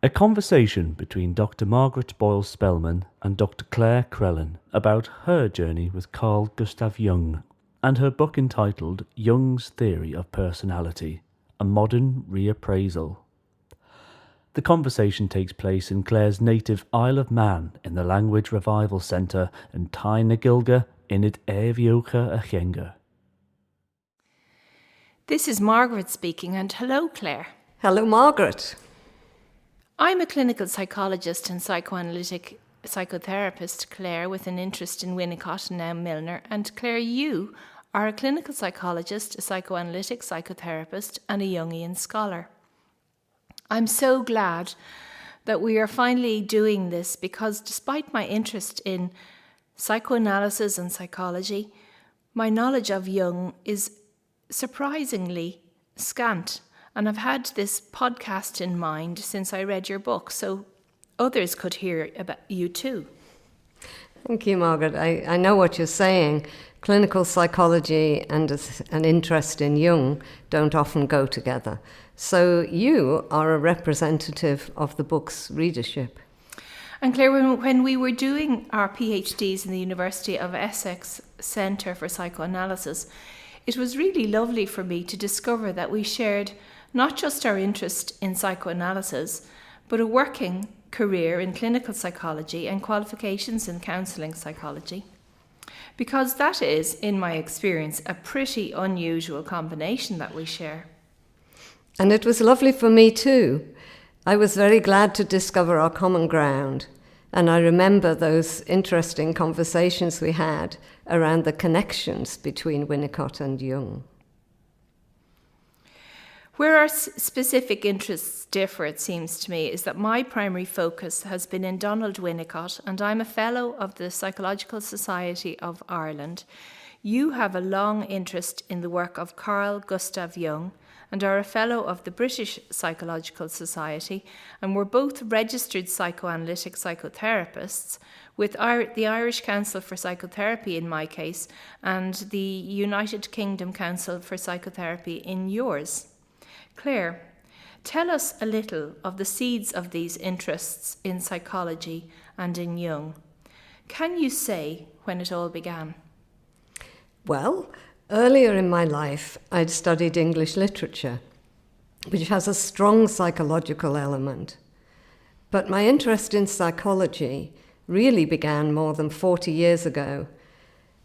A conversation between Dr. Margaret Boyle Spelman and Dr. Clare Crellin about her journey with Carl Gustav Jung and her book entitled Jung's Theory of Personality, A Modern Reappraisal. The conversation takes place in Clare's native Isle of Man in the Language Revival Centre in Thie na Gaelgey Init Éiviocha a Chéanga. This is Margaret speaking, and hello, Clare. Hello, Margaret. I'm a clinical psychologist and psychoanalytic psychotherapist, Clare, with an interest in Winnicott and now Milner. And Clare, you are a clinical psychologist, a psychoanalytic psychotherapist, and a Jungian scholar. I'm so glad that we are finally doing this because despite my interest in psychoanalysis and psychology, my knowledge of Jung is surprisingly scant. And I've had this podcast in mind since I read your book, so others could hear about you too. Thank you, Margaret. I know what you're saying. Clinical psychology and an interest in Jung don't often go together. So you are a representative of the book's readership. And Clare, when we were doing our PhDs in the University of Essex Centre for Psychoanalysis, it was really lovely for me to discover that we shared not just our interest in psychoanalysis, but a working career in clinical psychology and qualifications in counselling psychology. Because that is, in my experience, a pretty unusual combination that we share. And it was lovely for me too. I was very glad to discover our common ground. And I remember those interesting conversations we had around the connections between Winnicott and Jung. Where our specific interests differ, it seems to me, is that my primary focus has been in Donald Winnicott, and I'm a fellow of the Psychological Society of Ireland. You have a long interest in the work of Carl Gustav Jung and are a fellow of the British Psychological Society, and we're both registered psychoanalytic psychotherapists with the Irish Council for Psychotherapy in my case and the United Kingdom Council for Psychotherapy in yours. Clare, tell us a little of the seeds of these interests in psychology and in Jung. Can you say when it all began? Well, earlier in my life, I'd studied English literature, which has a strong psychological element. But my interest in psychology really began more than 40 years ago.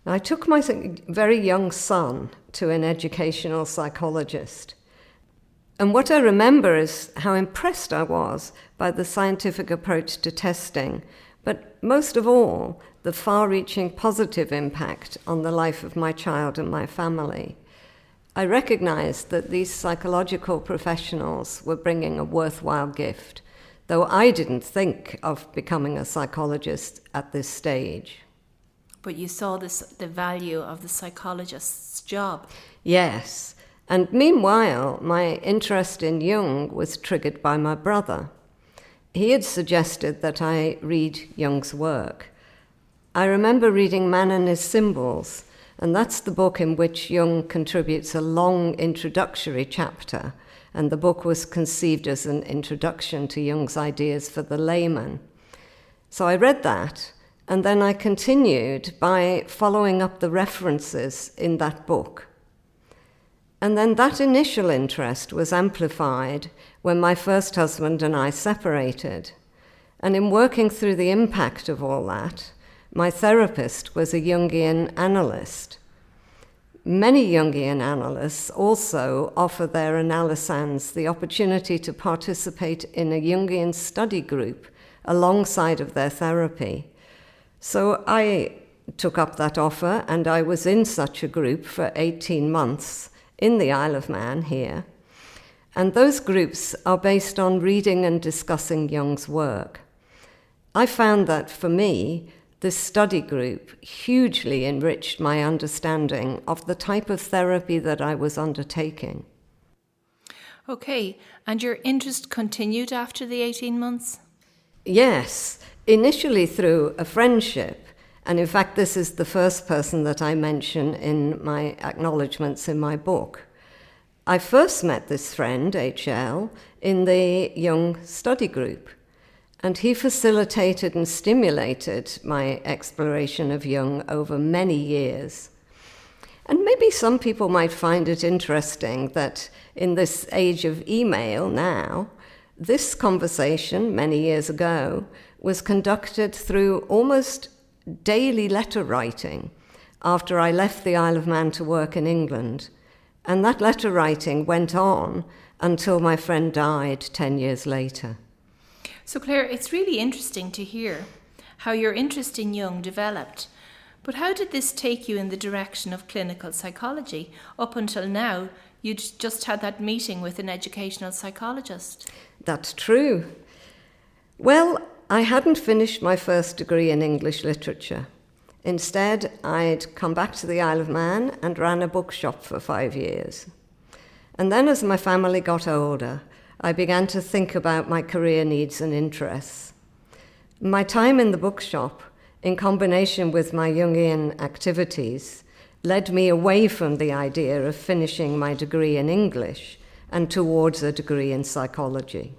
I took my very young son to an educational psychologist. And what I remember is how impressed I was by the scientific approach to testing, but most of all, the far-reaching positive impact on the life of my child and my family. I recognized that these psychological professionals were bringing a worthwhile gift, though I didn't think of becoming a psychologist at this stage. But you saw the value of the psychologist's job. Yes. And meanwhile, my interest in Jung was triggered by my brother. He had suggested that I read Jung's work. I remember reading Man and His Symbols, and that's the book in which Jung contributes a long introductory chapter, and the book was conceived as an introduction to Jung's ideas for the layman. So I read that, and then I continued by following up the references in that book. And then that initial interest was amplified when my first husband and I separated. And in working through the impact of all that, my therapist was a Jungian analyst. Many Jungian analysts also offer their analysans the opportunity to participate in a Jungian study group alongside of their therapy. So I took up that offer, and I was in such a group for 18 months in the Isle of Man here. And those groups are based on reading and discussing Jung's work. I found that for me, this study group hugely enriched my understanding of the type of therapy that I was undertaking. Okay, and your interest continued after the 18 months? Yes, initially through a friendship. And in fact, this is the first person that I mention in my acknowledgements in my book. I first met this friend, HL, in the Jung study group, and he facilitated and stimulated my exploration of Jung over many years. And maybe some people might find it interesting that in this age of email now, this conversation many years ago was conducted through almost daily letter writing after I left the Isle of Man to work in England. And that letter writing went on until my friend died 10 years later. So Clare, it's really interesting to hear how your interest in Jung developed. But how did this take you in the direction of clinical psychology? Up until now, you'd just had that meeting with an educational psychologist. That's true. Well, I hadn't finished my first degree in English literature. Instead, I'd come back to the Isle of Man and ran a bookshop for 5 years. And then as my family got older, I began to think about my career needs and interests. My time in the bookshop, in combination with my Jungian activities, led me away from the idea of finishing my degree in English and towards a degree in psychology.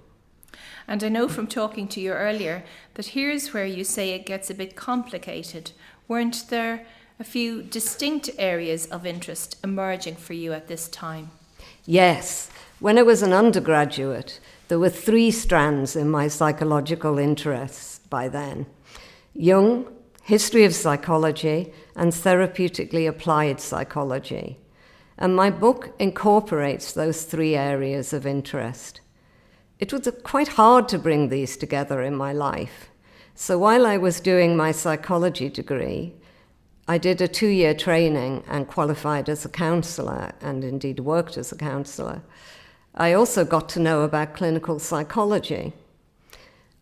And I know from talking to you earlier that here's where you say it gets a bit complicated. Weren't there a few distinct areas of interest emerging for you at this time? Yes. When I was an undergraduate, there were 3 strands in my psychological interests by then: Jung, history of psychology, and therapeutically applied psychology. And my book incorporates those 3 areas of interest. It was quite hard to bring these together in my life. So while I was doing my psychology degree, I did a 2-year training and qualified as a counsellor, and indeed worked as a counsellor. I also got to know about clinical psychology.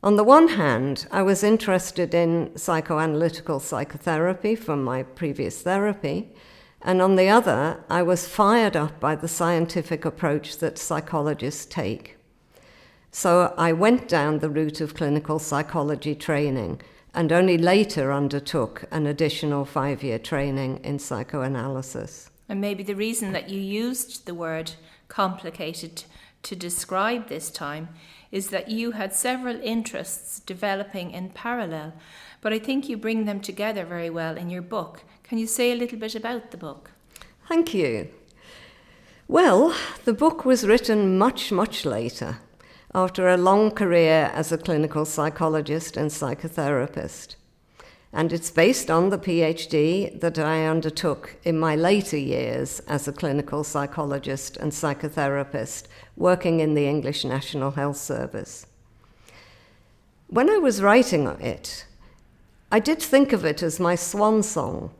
On the one hand, I was interested in psychoanalytical psychotherapy from my previous therapy, and on the other, I was fired up by the scientific approach that psychologists take. So I went down the route of clinical psychology training, and only later undertook an additional 5-year training in psychoanalysis. And maybe the reason that you used the word complicated to describe this time is that you had several interests developing in parallel, but I think you bring them together very well in your book. Can you say a little bit about the book? Thank you. Well, the book was written much, much later, after a long career as a clinical psychologist and psychotherapist. And it's based on the PhD that I undertook in my later years as a clinical psychologist and psychotherapist, working in the English National Health Service. When I was writing it, I did think of it as my swan song,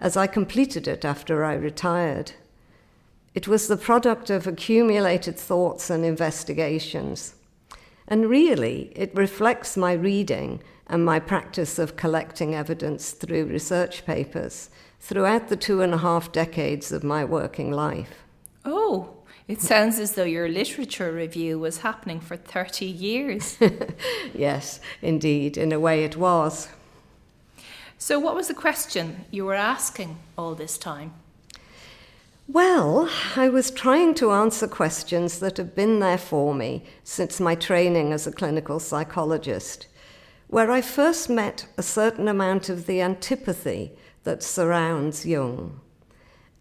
as I completed it after I retired. It was the product of accumulated thoughts and investigations. And really, it reflects my reading and my practice of collecting evidence through research papers throughout the 2.5 decades of my working life. Oh, it sounds as though your literature review was happening for 30 years. Yes, indeed, in a way it was. So what was the question you were asking all this time? Well, I was trying to answer questions that have been there for me since my training as a clinical psychologist, where I first met a certain amount of the antipathy that surrounds Jung.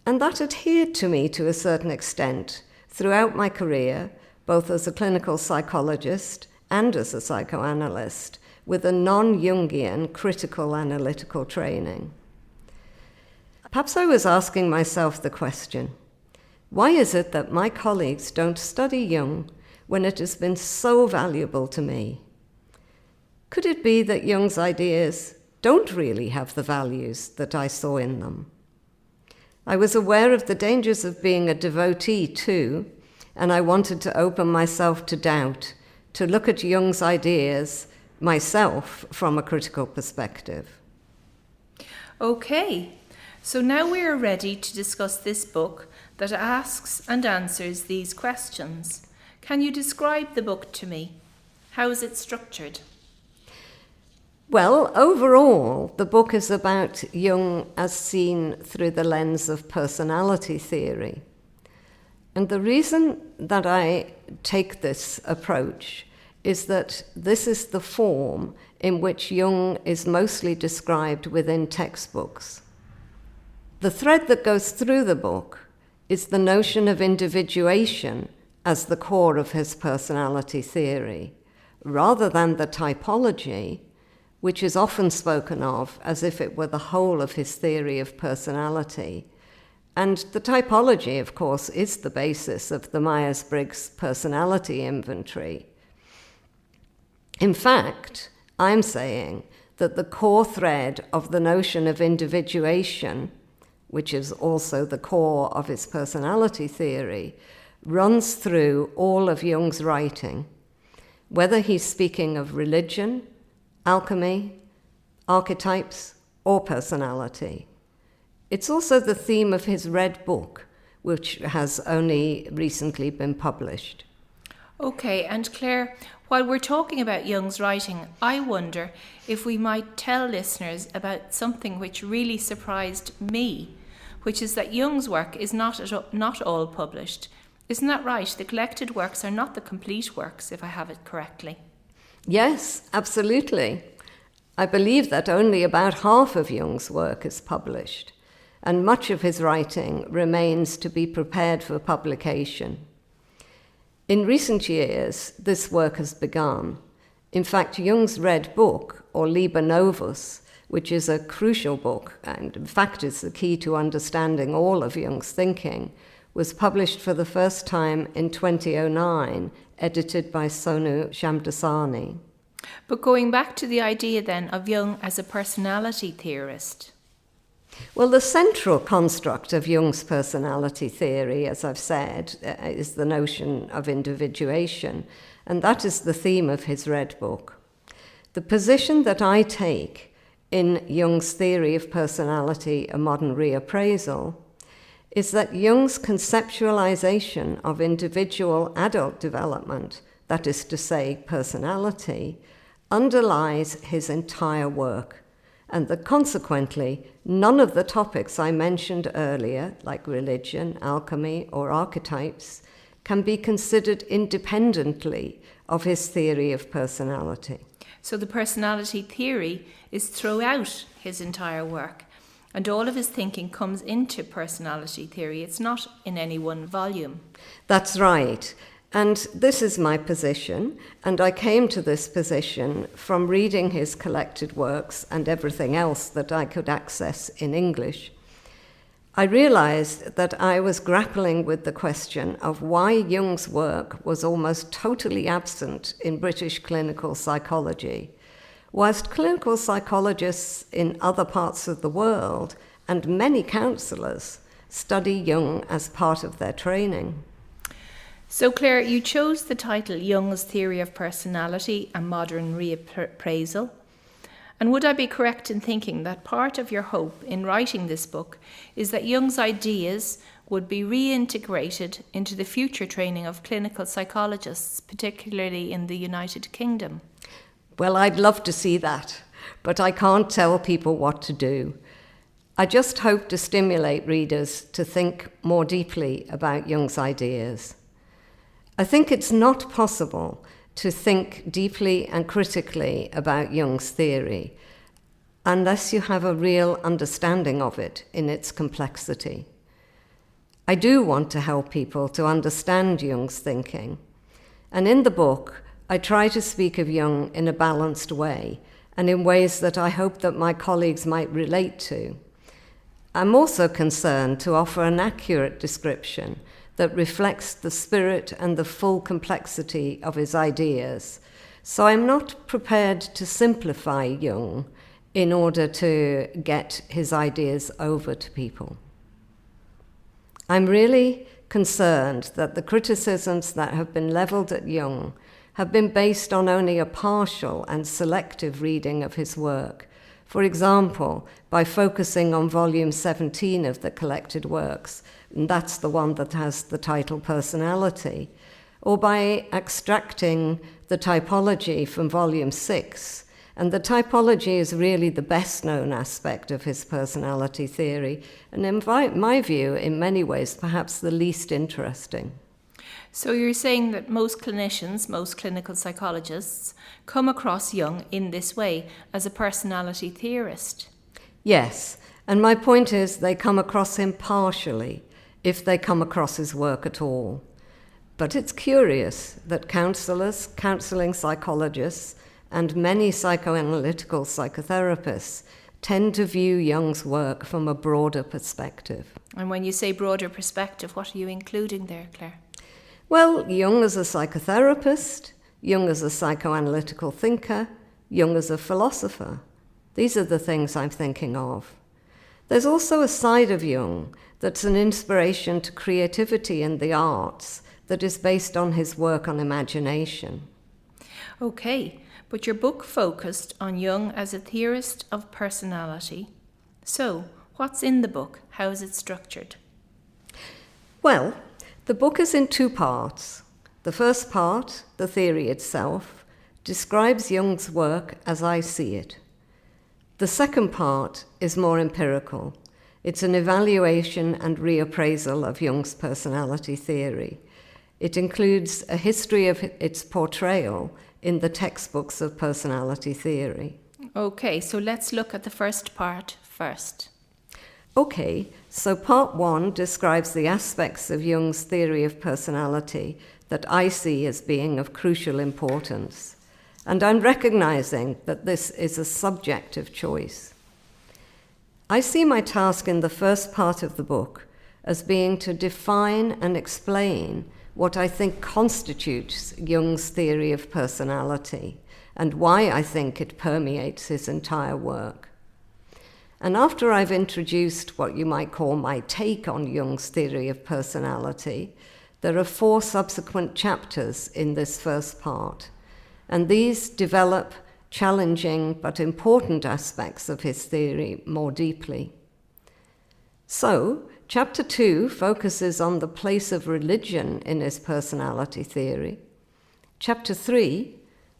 And that adhered to me to a certain extent throughout my career, both as a clinical psychologist and as a psychoanalyst, with a non-Jungian critical analytical training. Perhaps I was asking myself the question, why is it that my colleagues don't study Jung when it has been so valuable to me? Could it be that Jung's ideas don't really have the values that I saw in them? I was aware of the dangers of being a devotee too, and I wanted to open myself to doubt, to look at Jung's ideas myself from a critical perspective. Okay, so now we are ready to discuss this book that asks and answers these questions. Can you describe the book to me? How is it structured? Well, overall, the book is about Jung as seen through the lens of personality theory. And the reason that I take this approach is that this is the form in which Jung is mostly described within textbooks. The thread that goes through the book is the notion of individuation as the core of his personality theory, rather than the typology, which is often spoken of as if it were the whole of his theory of personality. And the typology, of course, is the basis of the Myers-Briggs personality inventory. In fact, I'm saying that the core thread of the notion of individuation, which is also the core of his personality theory, runs through all of Jung's writing, whether he's speaking of religion, alchemy, archetypes, or personality. It's also the theme of his Red Book, which has only recently been published. Okay, and Claire, while we're talking about Jung's writing, I wonder if we might tell listeners about something which really surprised me, which is that Jung's work is not all published. Isn't that right? The collected works are not the complete works, if I have it correctly. Yes, absolutely. I believe that only about half of Jung's work is published, and much of his writing remains to be prepared for publication. In recent years, this work has begun. In fact, Jung's Red Book, or Liber Novus, which is a crucial book, and in fact is the key to understanding all of Jung's thinking, was published for the first time in 2009, edited by Sonu Shamdasani. But going back to the idea then of Jung as a personality theorist. Well, the central construct of Jung's personality theory, as I've said, is the notion of individuation, and that is the theme of his Red Book. The position that I take in Jung's theory of personality, A Modern Reappraisal, is that Jung's conceptualization of individual adult development, that is to say, personality, underlies his entire work, and that consequently, none of the topics I mentioned earlier, like religion, alchemy, or archetypes, can be considered independently of his theory of personality. So the personality theory is throughout his entire work, and all of his thinking comes into personality theory. It's not in any one volume. That's right. And this is my position, and I came to this position from reading his collected works and everything else that I could access in English. I realized that I was grappling with the question of why Jung's work was almost totally absent in British clinical psychology, whilst clinical psychologists in other parts of the world and many counsellors study Jung as part of their training. So, Claire, you chose the title Jung's Theory of Personality, A Modern Reappraisal. And would I be correct in thinking that part of your hope in writing this book is that Jung's ideas would be reintegrated into the future training of clinical psychologists, particularly in the United Kingdom? Well, I'd love to see that, but I can't tell people what to do. I just hope to stimulate readers to think more deeply about Jung's ideas. I think it's not possible to think deeply and critically about Jung's theory unless you have a real understanding of it in its complexity. I do want to help people to understand Jung's thinking, and in the book, I try to speak of Jung in a balanced way and in ways that I hope that my colleagues might relate to. I'm also concerned to offer an accurate description that reflects the spirit and the full complexity of his ideas. So I'm not prepared to simplify Jung in order to get his ideas over to people. I'm really concerned that the criticisms that have been levelled at Jung have been based on only a partial and selective reading of his work. For example, by focusing on volume 17 of the collected works, and that's the one that has the title Personality, or by extracting the typology from volume 6 And the typology is really the best-known aspect of his personality theory, and in my view, in many ways, perhaps the least interesting. So you're saying that most clinicians, most clinical psychologists, come across Jung in this way, as a personality theorist? Yes, and my point is they come across him partially, if they come across his work at all. But it's curious that counsellors, counselling psychologists, and many psychoanalytical psychotherapists tend to view Jung's work from a broader perspective. And when you say broader perspective, what are you including there, Claire? Well, Jung as a psychotherapist, Jung as a psychoanalytical thinker, Jung as a philosopher. These are the things I'm thinking of. There's also a side of Jung that's an inspiration to creativity in the arts that is based on his work on imagination. Okay, but your book focused on Jung as a theorist of personality. So, what's in the book? How is it structured? Well, the book is in two parts. The first part, the theory itself, describes Jung's work as I see it. The second part is more empirical. It's an evaluation and reappraisal of Jung's personality theory. It includes a history of its portrayal in the textbooks of personality theory. Okay, so let's look at the first part first. Okay, so part one describes the aspects of Jung's theory of personality that I see as being of crucial importance. And I'm recognizing that this is a subjective choice. I see my task in the first part of the book as being to define and explain what I think constitutes Jung's theory of personality and why I think it permeates his entire work. And after I've introduced what you might call my take on Jung's theory of personality, there are 4 subsequent chapters in this first part, and these develop challenging but important aspects of his theory more deeply. So, Chapter 2 focuses on the place of religion in his personality theory. Chapter 3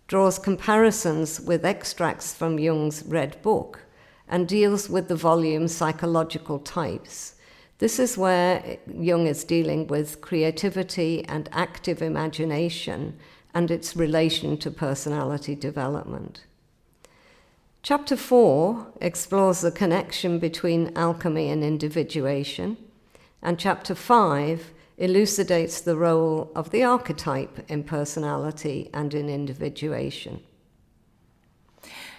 draws comparisons with extracts from Jung's Red Book and deals with the volume Psychological Types. This is where Jung is dealing with creativity and active imagination and its relation to personality development. Chapter 4 explores the connection between alchemy and individuation, and Chapter 5 elucidates the role of the archetype in personality and in individuation.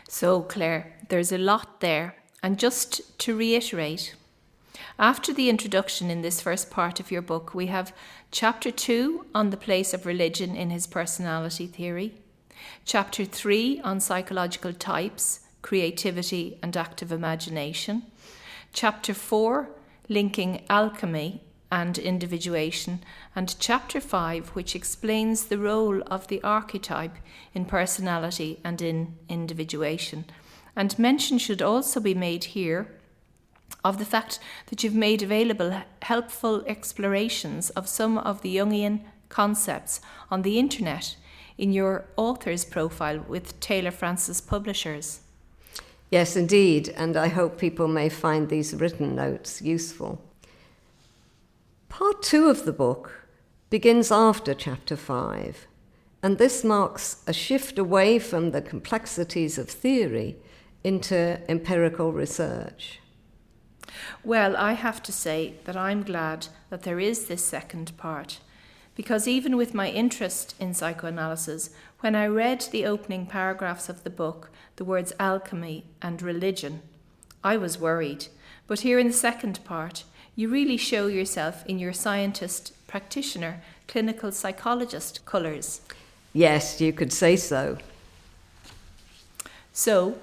So, Claire, there's a lot there, and just to reiterate, after the introduction in this first part of your book, we have Chapter 2 on the place of religion in his personality theory, Chapter 3 on psychological types, creativity and active imagination, Chapter 4 linking alchemy and individuation, and Chapter 5 which explains the role of the archetype in personality and in individuation. And mention should also be made here of the fact that you've made available helpful explorations of some of the Jungian concepts on the internet in your author's profile with Taylor Francis Publishers. Yes, indeed, and I hope people may find these written notes useful. Part 2 of the book begins after Chapter 5, and this marks a shift away from the complexities of theory into empirical research. Well, I have to say that I'm glad that there is this second part, because even with my interest in psychoanalysis, when I read the opening paragraphs of the book, the words alchemy and religion, I was worried. But here in the second part, you really show yourself in your scientist, practitioner, clinical psychologist colours. Yes, you could say so. So,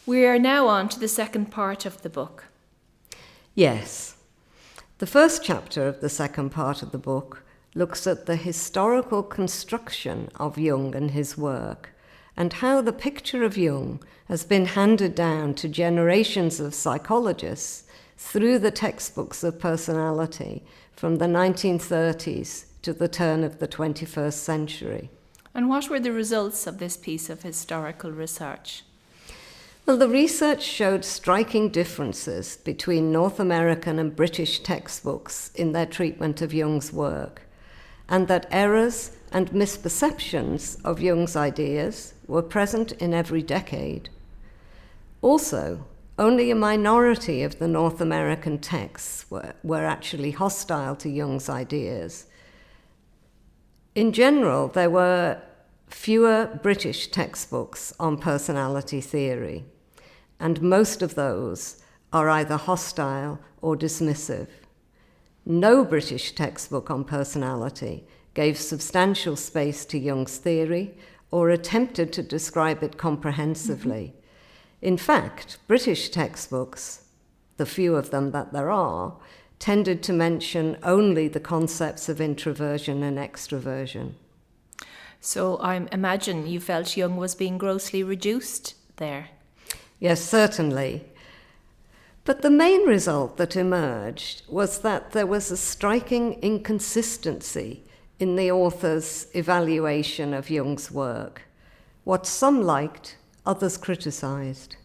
we are now on to the second part of the book. Yes. The first chapter of the second part of the book looks at the historical construction of Jung and his work, and how the picture of Jung has been handed down to generations of psychologists through the textbooks of personality from the 1930s to the turn of the 21st century. And what were the results of this piece of historical research? Well, the research showed striking differences between North American and British textbooks in their treatment of Jung's work, and that errors and misperceptions of Jung's ideas were present in every decade. Also, only a minority of the North American texts were actually hostile to Jung's ideas. In general, there were fewer British textbooks on personality theory, and most of those are either hostile or dismissive. No British textbook on personality gave substantial space to Jung's theory or attempted to describe it comprehensively. In fact, British textbooks, the few of them that there are, tended to mention only the concepts of introversion and extroversion. So I imagine you felt Jung was being grossly reduced there. Yes, certainly. But the main result that emerged was that there was a striking inconsistency in the author's evaluation of Jung's work. What some liked, others criticized.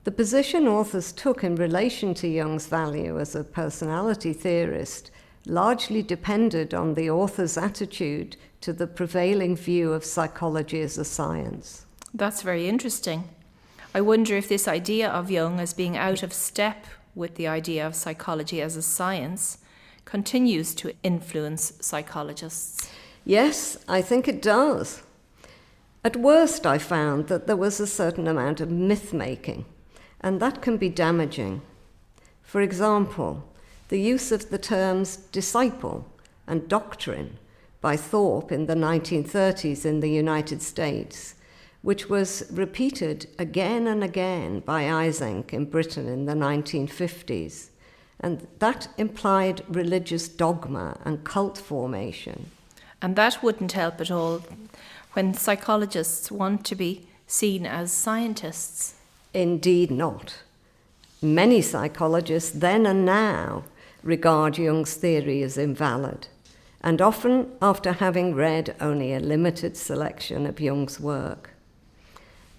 The position authors took in relation to Jung's value as a personality theorist largely depended on the author's attitude to the prevailing view of psychology as a science. That's very interesting. I wonder if this idea of Jung as being out of step with the idea of psychology as a science continues to influence psychologists. Yes, I think it does. At worst, I found that there was a certain amount of myth-making, and that can be damaging. For example, the use of the terms disciple and doctrine by Thorpe in the 1930s in the United States, which was repeated again and again by Eysenck in Britain in the 1950s, and that implied religious dogma and cult formation. And that wouldn't help at all when psychologists want to be seen as scientists. Indeed not. Many psychologists then and now regard Jung's theory as invalid, and often after having read only a limited selection of Jung's work.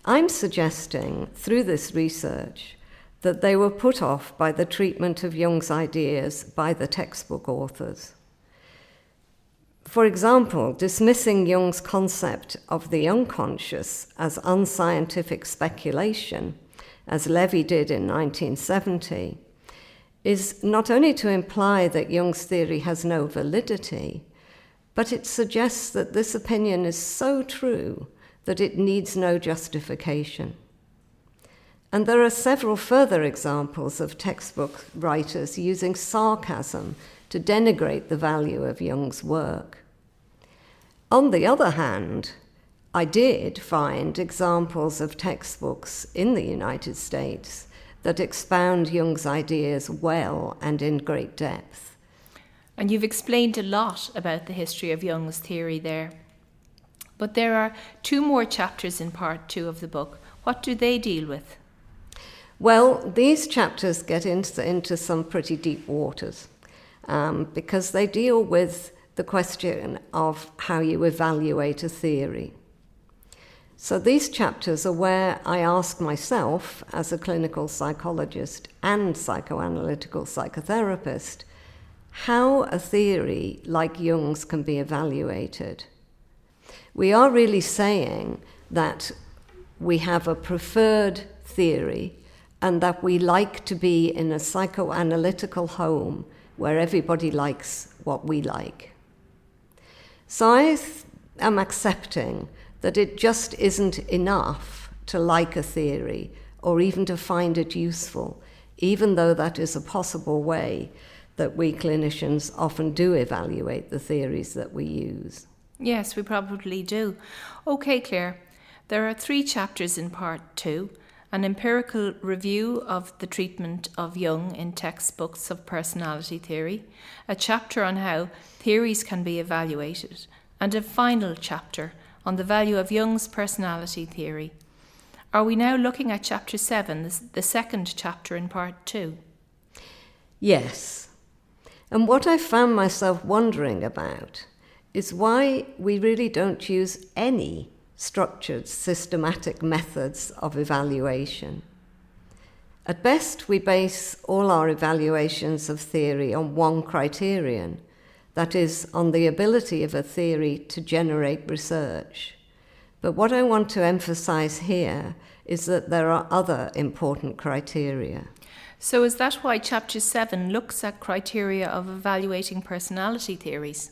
I'm suggesting, through this research, that they were put off by the treatment of Jung's ideas by the textbook authors. For example, dismissing Jung's concept of the unconscious as unscientific speculation, as Levy did in 1970, is not only to imply that Jung's theory has no validity, but it suggests that this opinion is so true that it needs no justification. And there are several further examples of textbook writers using sarcasm to denigrate the value of Jung's work. On the other hand, I did find examples of textbooks in the United States that expound Jung's ideas well and in great depth. And you've explained a lot about the history of Jung's theory there. But there are 2 more chapters in part 2 of the book. What do they deal with? Well, these chapters get into some pretty deep waters because they deal with the question of how you evaluate a theory. So these chapters are where I ask myself, as a clinical psychologist and psychoanalytical psychotherapist, how a theory like Jung's can be evaluated. We are really saying that we have a preferred theory and that we like to be in a psychoanalytical home where everybody likes what we like. So I am accepting that it just isn't enough to like a theory or even to find it useful, even though that is a possible way that we clinicians often do evaluate the theories that we use. Yes, we probably do. Okay, Claire, there are 3 chapters in part 2, an empirical review of the treatment of Jung in textbooks of personality theory, a chapter on how theories can be evaluated, and a final chapter on the value of Jung's personality theory. Are we now looking at chapter 7, the second chapter in part 2? Yes. And what I found myself wondering about is why we really don't use any structured, systematic methods of evaluation. At best, we base all our evaluations of theory on one criterion, that is, on the ability of a theory to generate research. But what I want to emphasize here is that there are other important criteria. So is that why Chapter 7 looks at criteria of evaluating personality theories?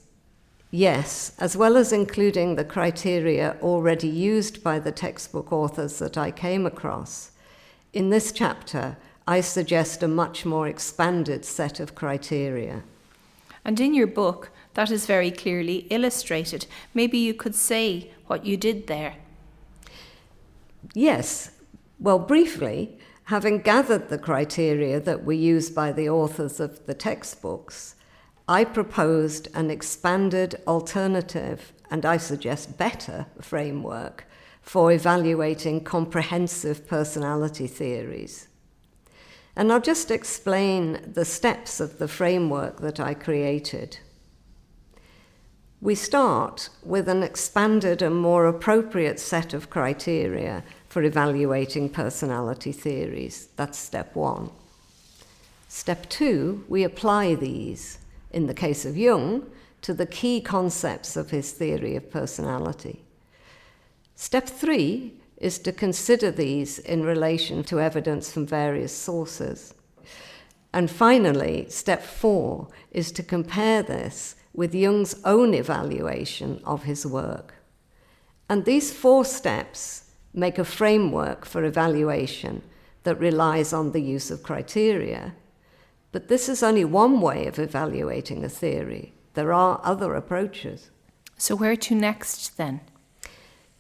Yes, as well as including the criteria already used by the textbook authors that I came across. In this chapter, I suggest a much more expanded set of criteria. And in your book, that is very clearly illustrated. Maybe you could say what you did there. Yes. Well, briefly, having gathered the criteria that were used by the authors of the textbooks, I proposed an expanded alternative, and I suggest better, framework for evaluating comprehensive personality theories. And I'll just explain the steps of the framework that I created. We start with an expanded and more appropriate set of criteria for evaluating personality theories. That's step 1. Step 2, we apply these, in the case of Jung, to the key concepts of his theory of personality. Step 3 is to consider these in relation to evidence from various sources. And finally, step 4 is to compare this with Jung's own evaluation of his work. And these 4 steps make a framework for evaluation that relies on the use of criteria. But this is only one way of evaluating a theory. There are other approaches. So where to next then?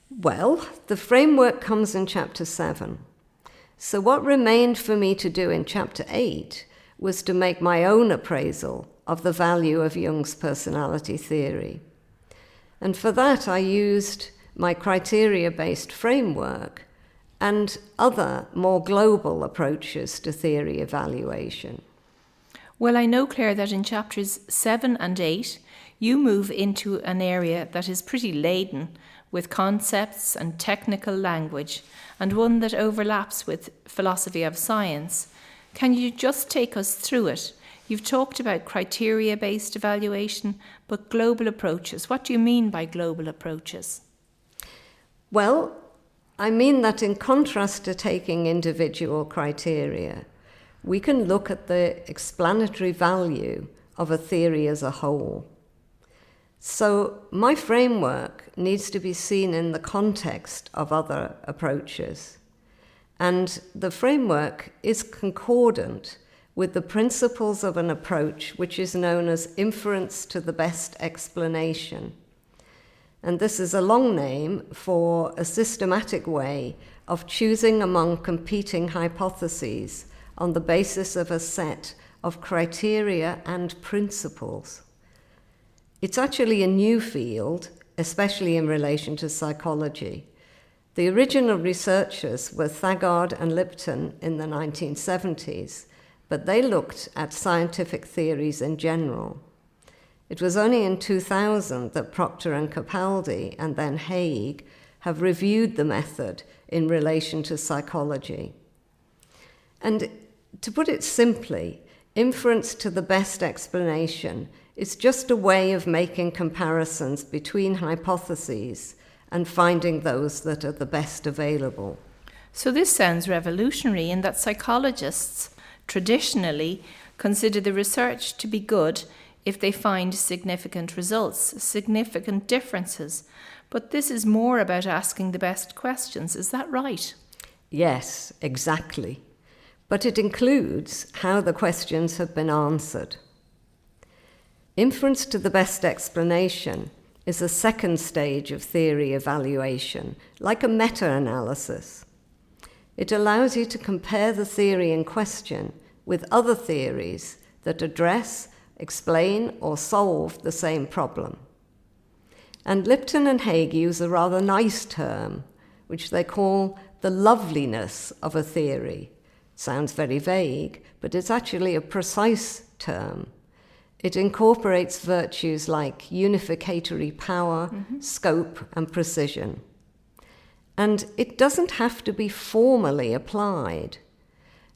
Well, the framework comes in Chapter 7. So what remained for me to do in Chapter 8 was to make my own appraisal of the value of Jung's personality theory. And for that, I used my criteria-based framework and other more global approaches to theory evaluation. Well, I know, Clare, that in Chapters 7 and 8, you move into an area that is pretty laden with concepts and technical language, and one that overlaps with philosophy of science. Can you just take us through it? You've talked about criteria-based evaluation, but global approaches. What do you mean by global approaches? Well, I mean that in contrast to taking individual criteria, we can look at the explanatory value of a theory as a whole. So my framework needs to be seen in the context of other approaches. And the framework is concordant with the principles of an approach which is known as inference to the best explanation. And this is a long name for a systematic way of choosing among competing hypotheses on the basis of a set of criteria and principles. It's actually a new field, especially in relation to psychology. The original researchers were Thie and Lipton in the 1970s, but they looked at scientific theories in general. It was only in 2000 that Proctor and Capaldi and then Haig have reviewed the method in relation to psychology. And to put it simply, inference to the best explanation is just a way of making comparisons between hypotheses and finding those that are the best available. So this sounds revolutionary in that psychologists traditionally consider the research to be good if they find significant results, significant differences. But this is more about asking the best questions. Is that right? Yes, exactly. But it includes how the questions have been answered. Inference to the best explanation is a second stage of theory evaluation, like a meta-analysis. It allows you to compare the theory in question with other theories that address, explain, or solve the same problem. And Lipton and Haig use a rather nice term, which they call the loveliness of a theory. It sounds very vague, but it's actually a precise term. It incorporates virtues like unificatory power, scope, and precision. And it doesn't have to be formally applied.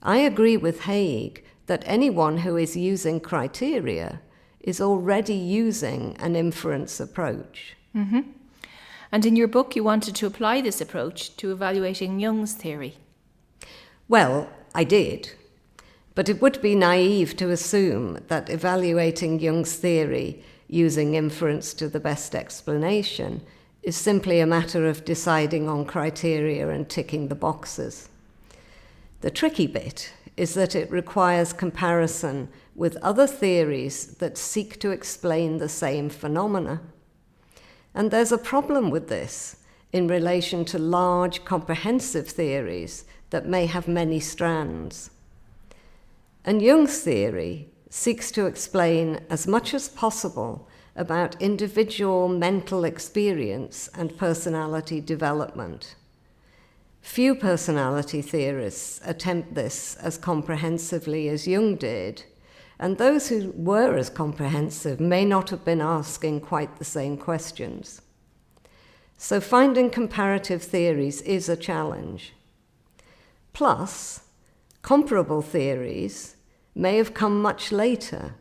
I agree with Haig that anyone who is using criteria is already using an inference approach. And in your book, you wanted to apply this approach to evaluating Jung's theory. Well, I did. But it would be naive to assume that evaluating Jung's theory using inference to the best explanation is simply a matter of deciding on criteria and ticking the boxes. The tricky bit is that it requires comparison with other theories that seek to explain the same phenomena. And there's a problem with this in relation to large, comprehensive theories that may have many strands. And Jung's theory seeks to explain as much as possible about individual mental experience and personality development. Few personality theorists attempt this as comprehensively as Jung did, and those who were as comprehensive may not have been asking quite the same questions. So finding comparative theories is a challenge. Plus, comparable theories may have come much later.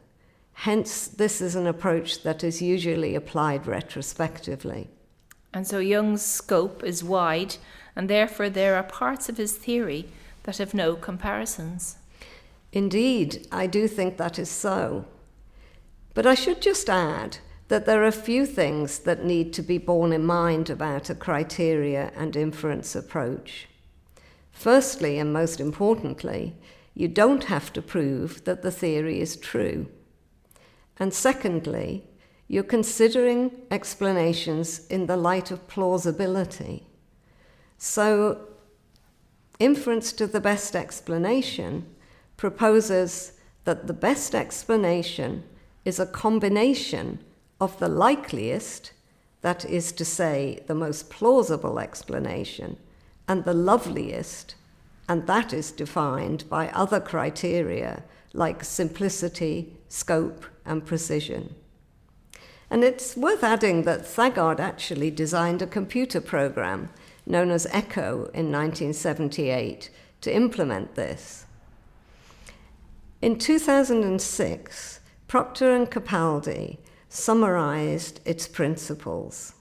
Hence, this is an approach that is usually applied retrospectively. And so Jung's scope is wide, and therefore there are parts of his theory that have no comparisons. Indeed, I do think that is so. But I should just add that there are a few things that need to be borne in mind about a criteria and inference approach. Firstly, and most importantly, you don't have to prove that the theory is true. And secondly, you're considering explanations in the light of plausibility. So, inference to the best explanation proposes that the best explanation is a combination of the likeliest, that is to say, the most plausible explanation, and the loveliest, and that is defined by other criteria like simplicity, scope, and precision. And it's worth adding that Thagard actually designed a computer program known as ECHO in 1978 to implement this. In 2006, Proctor and Capaldi summarized its principles.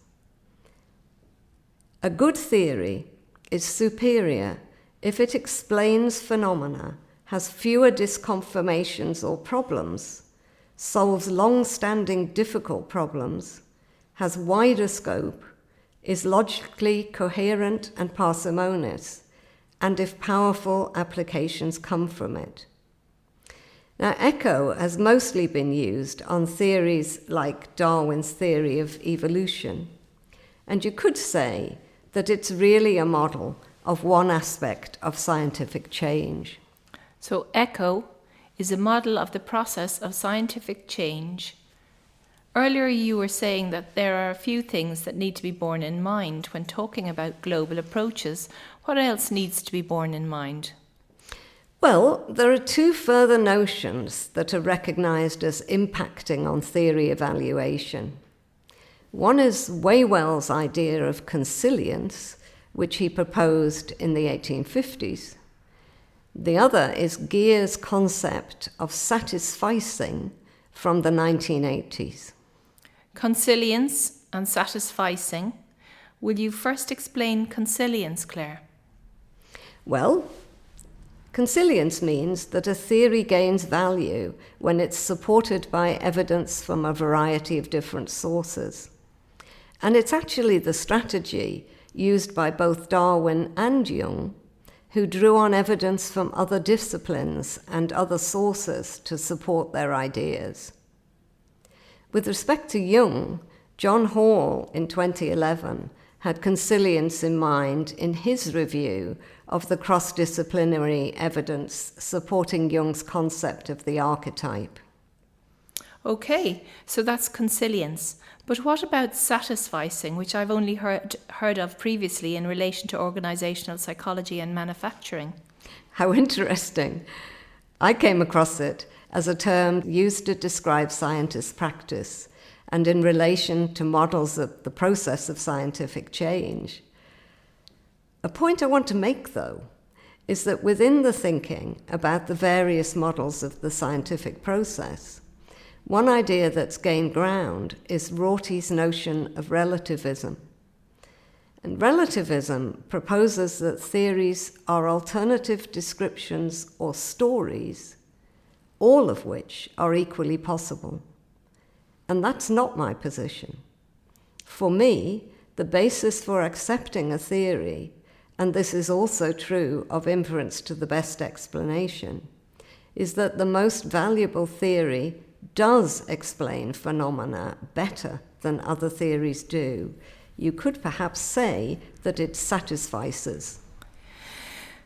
A good theory is superior if it explains phenomena, has fewer disconfirmations or problems, solves long-standing difficult problems, has wider scope, is logically coherent and parsimonious, and if powerful applications come from it. Now, ECHO has mostly been used on theories like Darwin's theory of evolution, and you could say that it's really a model of one aspect of scientific change. So ECHO is a model of the process of scientific change. Earlier you were saying that there are a few things that need to be borne in mind when talking about global approaches. What else needs to be borne in mind? Well, there are two further notions that are recognized as impacting on theory evaluation. One is Whewell's idea of consilience, which he proposed in the 1850s. The other is Geer's concept of satisficing from the 1980s. Consilience and satisficing. Will you first explain consilience, Clare? Well, consilience means that a theory gains value when it's supported by evidence from a variety of different sources. And it's actually the strategy used by both Darwin and Jung, who drew on evidence from other disciplines and other sources to support their ideas. With respect to Jung, John Hall in 2011 had consilience in mind in his review of the cross-disciplinary evidence supporting Jung's concept of the archetype. Okay, so that's consilience. But what about satisficing, which I've only heard of previously in relation to organizational psychology and manufacturing? How interesting. I came across it as a term used to describe scientists' practice and in relation to models of the process of scientific change. A point I want to make, though, is that within the thinking about the various models of the scientific process, one idea that's gained ground is Rorty's notion of relativism. And relativism proposes that theories are alternative descriptions or stories, all of which are equally possible. And that's not my position. For me, the basis for accepting a theory, and this is also true of inference to the best explanation, is that the most valuable theory does explain phenomena better than other theories do. You could perhaps say that it satisfices.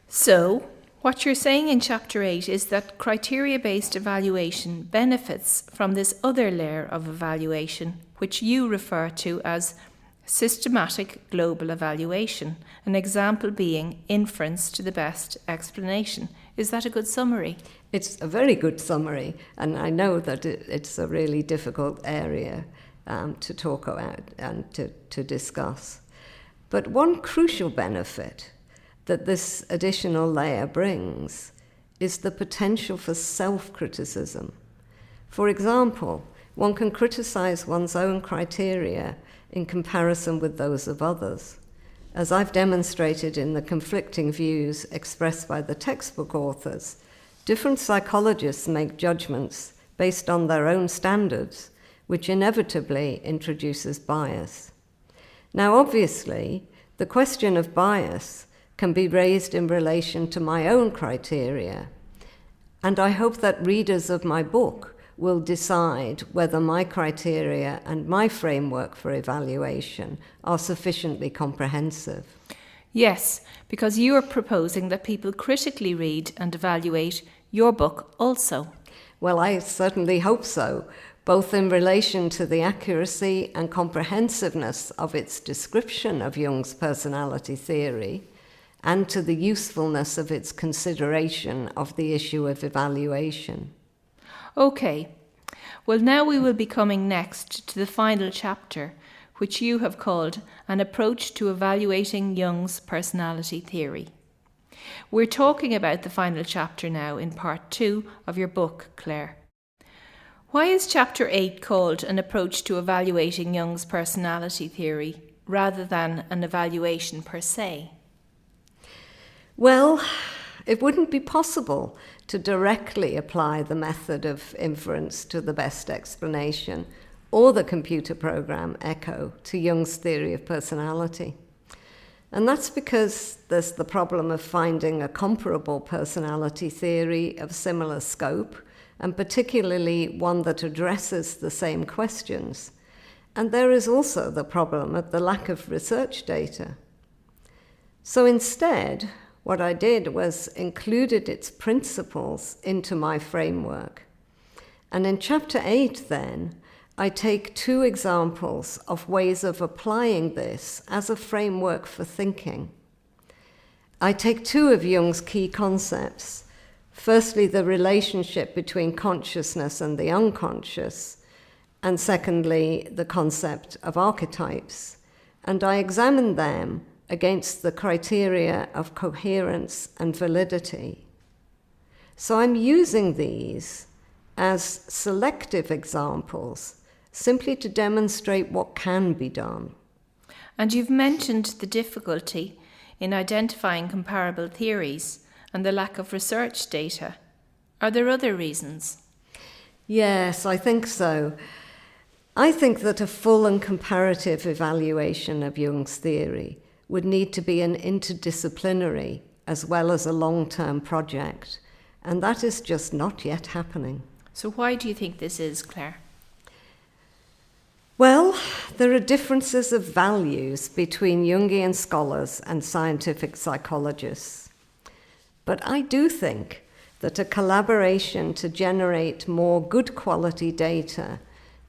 So, what you're saying in Chapter 8 is that criteria-based evaluation benefits from this other layer of evaluation, which you refer to as systematic global evaluation, an example being inference to the best explanation. Is that a good summary? It's a very good summary, and I know that it's a really difficult area to talk about and to discuss. But one crucial benefit that this additional layer brings is the potential for self-criticism. For example, one can criticize one's own criteria in comparison with those of others. As I've demonstrated in the conflicting views expressed by the textbook authors, different psychologists make judgments based on their own standards, which inevitably introduces bias. Now, obviously, the question of bias can be raised in relation to my own criteria, and I hope that readers of my book will decide whether my criteria and my framework for evaluation are sufficiently comprehensive. Yes, because you are proposing that people critically read and evaluate your book also. Well, I certainly hope so, both in relation to the accuracy and comprehensiveness of its description of Jung's personality theory, and to the usefulness of its consideration of the issue of evaluation. Okay, well now we will be coming next to the final chapter, which you have called An Approach to Evaluating Jung's Personality Theory. We're talking about the final chapter now in part 2 of your book, Clare. Why is chapter 8 called An Approach to Evaluating Jung's Personality Theory rather than an evaluation per se? Well, it wouldn't be possible to directly apply the method of inference to the best explanation or the computer program ECHO to Jung's theory of personality. And that's because there's the problem of finding a comparable personality theory of similar scope, and particularly one that addresses the same questions. And there is also the problem of the lack of research data. So instead, what I did was included its principles into my framework. And in chapter 8, then, I take 2 examples of ways of applying this as a framework for thinking. I take 2 of Jung's key concepts. Firstly, the relationship between consciousness and the unconscious, and secondly, the concept of archetypes. And I examine them against the criteria of coherence and validity. So I'm using these as selective examples simply to demonstrate what can be done. And you've mentioned the difficulty in identifying comparable theories and the lack of research data. Are there other reasons? Yes, I think so. I think that a full and comparative evaluation of Jung's theory would need to be an interdisciplinary as well as a long-term project, and that is just not yet happening. So why do you think this is, Clare? Well, there are differences of values between Jungian scholars and scientific psychologists. But I do think that a collaboration to generate more good quality data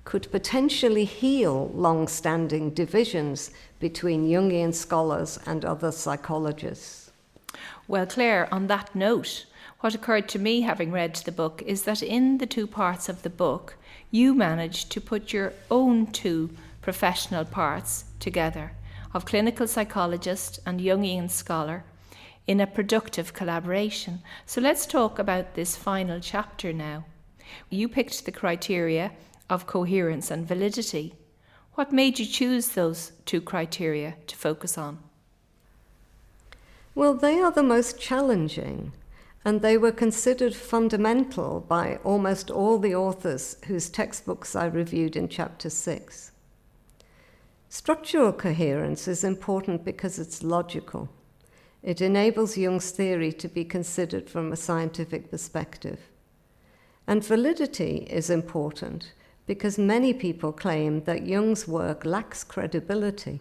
could potentially heal long-standing divisions between Jungian scholars and other psychologists. Well, Clare, on that note, What occurred to me, having read the book, is that in the two parts of the book, you managed to put your own two professional parts together, of clinical psychologist and Jungian scholar, in a productive collaboration. So let's talk about this final chapter now. You picked the criteria of coherence and validity. What made you choose those two criteria to focus on? Well, they are the most challenging, and they were considered fundamental by almost all the authors whose textbooks I reviewed in Chapter 6. Structural coherence is important because it's logical. It enables Jung's theory to be considered from a scientific perspective. And validity is important because many people claim that Jung's work lacks credibility.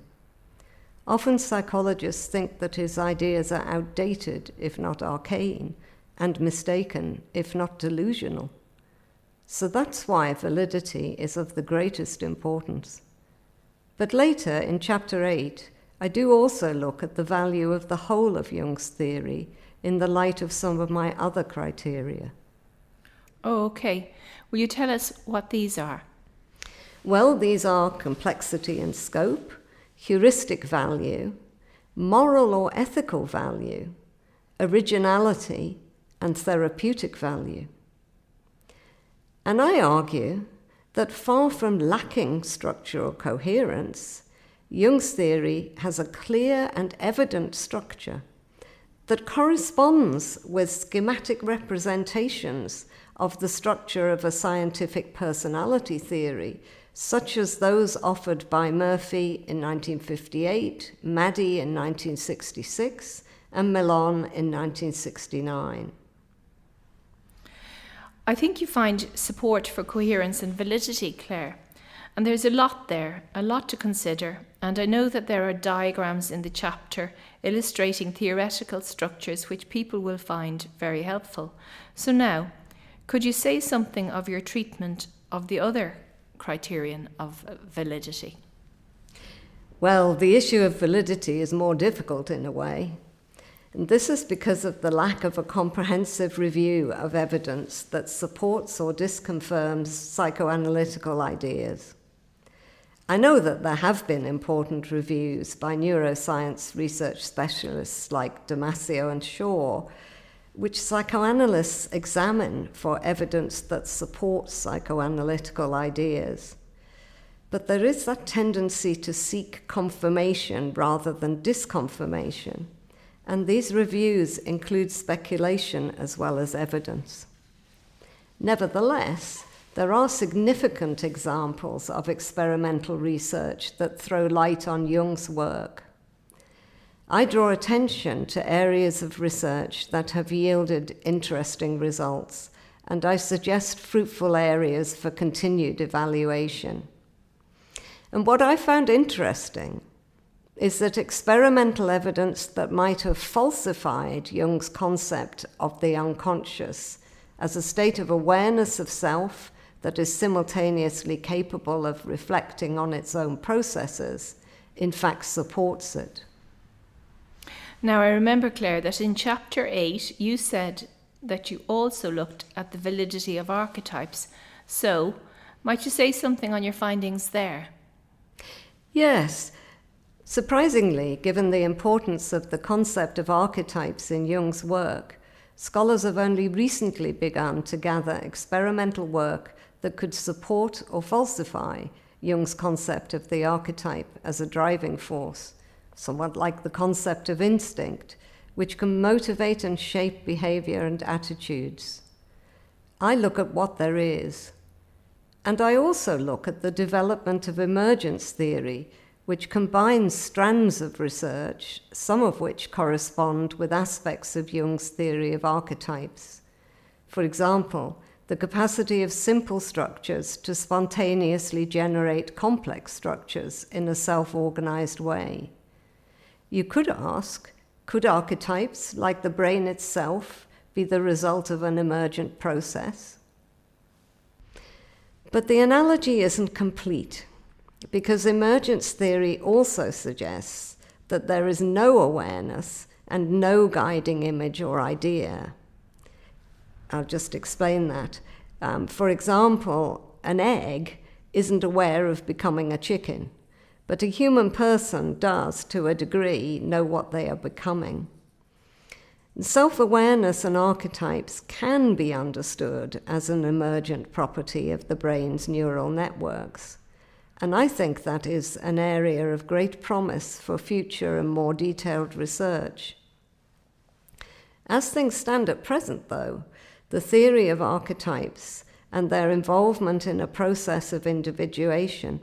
Often psychologists think that his ideas are outdated, if not arcane, and mistaken, if not delusional. So that's why validity is of the greatest importance. But later, in Chapter 8, I do also look at the value of the whole of Jung's theory in the light of some of my other criteria. Oh, okay. Will you tell us what these are? Well, these are complexity and scope, heuristic value, moral or ethical value, originality, and therapeutic value. And I argue that far from lacking structural coherence, Jung's theory has a clear and evident structure that corresponds with schematic representations of the structure of a scientific personality theory, such as those offered by Murphy in 1958, Maddy in 1966, and Millon in 1969. I think you find support for coherence and validity, Clare. And there's a lot there, a lot to consider. And I know that there are diagrams in the chapter illustrating theoretical structures which people will find very helpful. So now, could you say something of your treatment of the other criterion of validity? Well, the issue of validity is more difficult in a way. And this is because of the lack of a comprehensive review of evidence that supports or disconfirms psychoanalytical ideas. I know that there have been important reviews by neuroscience research specialists like Damasio and Shaw, which psychoanalysts examine for evidence that supports psychoanalytical ideas. But there is that tendency to seek confirmation rather than disconfirmation. And these reviews include speculation as well as evidence. Nevertheless, there are significant examples of experimental research that throw light on Jung's work. I draw attention to areas of research that have yielded interesting results, and I suggest fruitful areas for continued evaluation. And what I found interesting is that experimental evidence that might have falsified Jung's concept of the unconscious as a state of awareness of self that is simultaneously capable of reflecting on its own processes, in fact supports it. Now, I remember, Clare, that in Chapter 8, you said that you also looked at the validity of archetypes. So, might you say something on your findings there? Yes. Surprisingly, given the importance of the concept of archetypes in Jung's work, scholars have only recently begun to gather experimental work that could support or falsify Jung's concept of the archetype as a driving force, somewhat like the concept of instinct, which can motivate and shape behavior and attitudes. I look at what there is, and I also look at the development of emergence theory, which combines strands of research, some of which correspond with aspects of Jung's theory of archetypes. For example, the capacity of simple structures to spontaneously generate complex structures in a self-organized way. You could ask, could archetypes, like the brain itself, be the result of an emergent process? But the analogy isn't complete, because emergence theory also suggests that there is no awareness and no guiding image or idea. I'll just explain that. For example, an egg isn't aware of becoming a chicken, but a human person does, to a degree, know what they are becoming. Self-awareness and archetypes can be understood as an emergent property of the brain's neural networks, and I think that is an area of great promise for future and more detailed research. As things stand at present, though, the theory of archetypes and their involvement in a process of individuation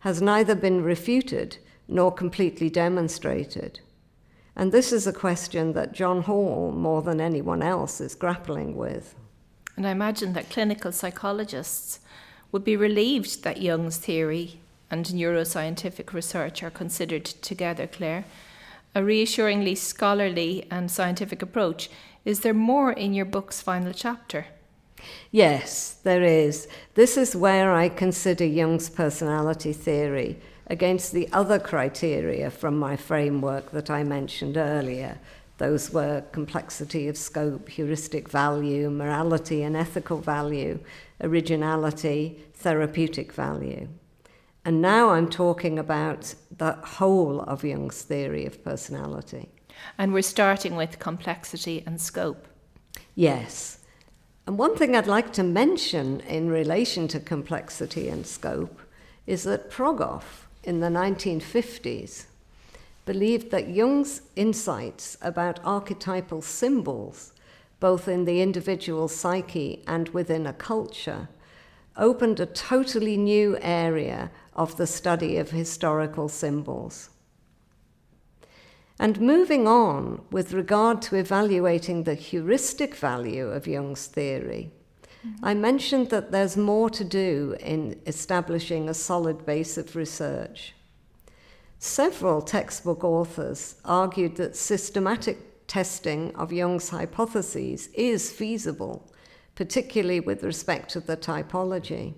has neither been refuted nor completely demonstrated. And this is a question that John Hall, more than anyone else, is grappling with. And I imagine that clinical psychologists would be relieved that Jung's theory and neuroscientific research are considered together, Clare. A reassuringly scholarly and scientific approach. Is there more in your book's final chapter? Yes, there is. This is where I consider Jung's personality theory against the other criteria from my framework that I mentioned earlier. Those were complexity of scope, heuristic value, morality and ethical value, originality, therapeutic value. And now I'm talking about the whole of Jung's theory of personality. And we're starting with complexity and scope. Yes. And one thing I'd like to mention in relation to complexity and scope is that Progoff, in the 1950s, believed that Jung's insights about archetypal symbols, both in the individual psyche and within a culture, opened a totally new area of the study of historical symbols. And moving on with regard to evaluating the heuristic value of Jung's theory, I mentioned that there's more to do in establishing a solid base of research. Several textbook authors argued that systematic testing of Jung's hypotheses is feasible, particularly with respect to the typology.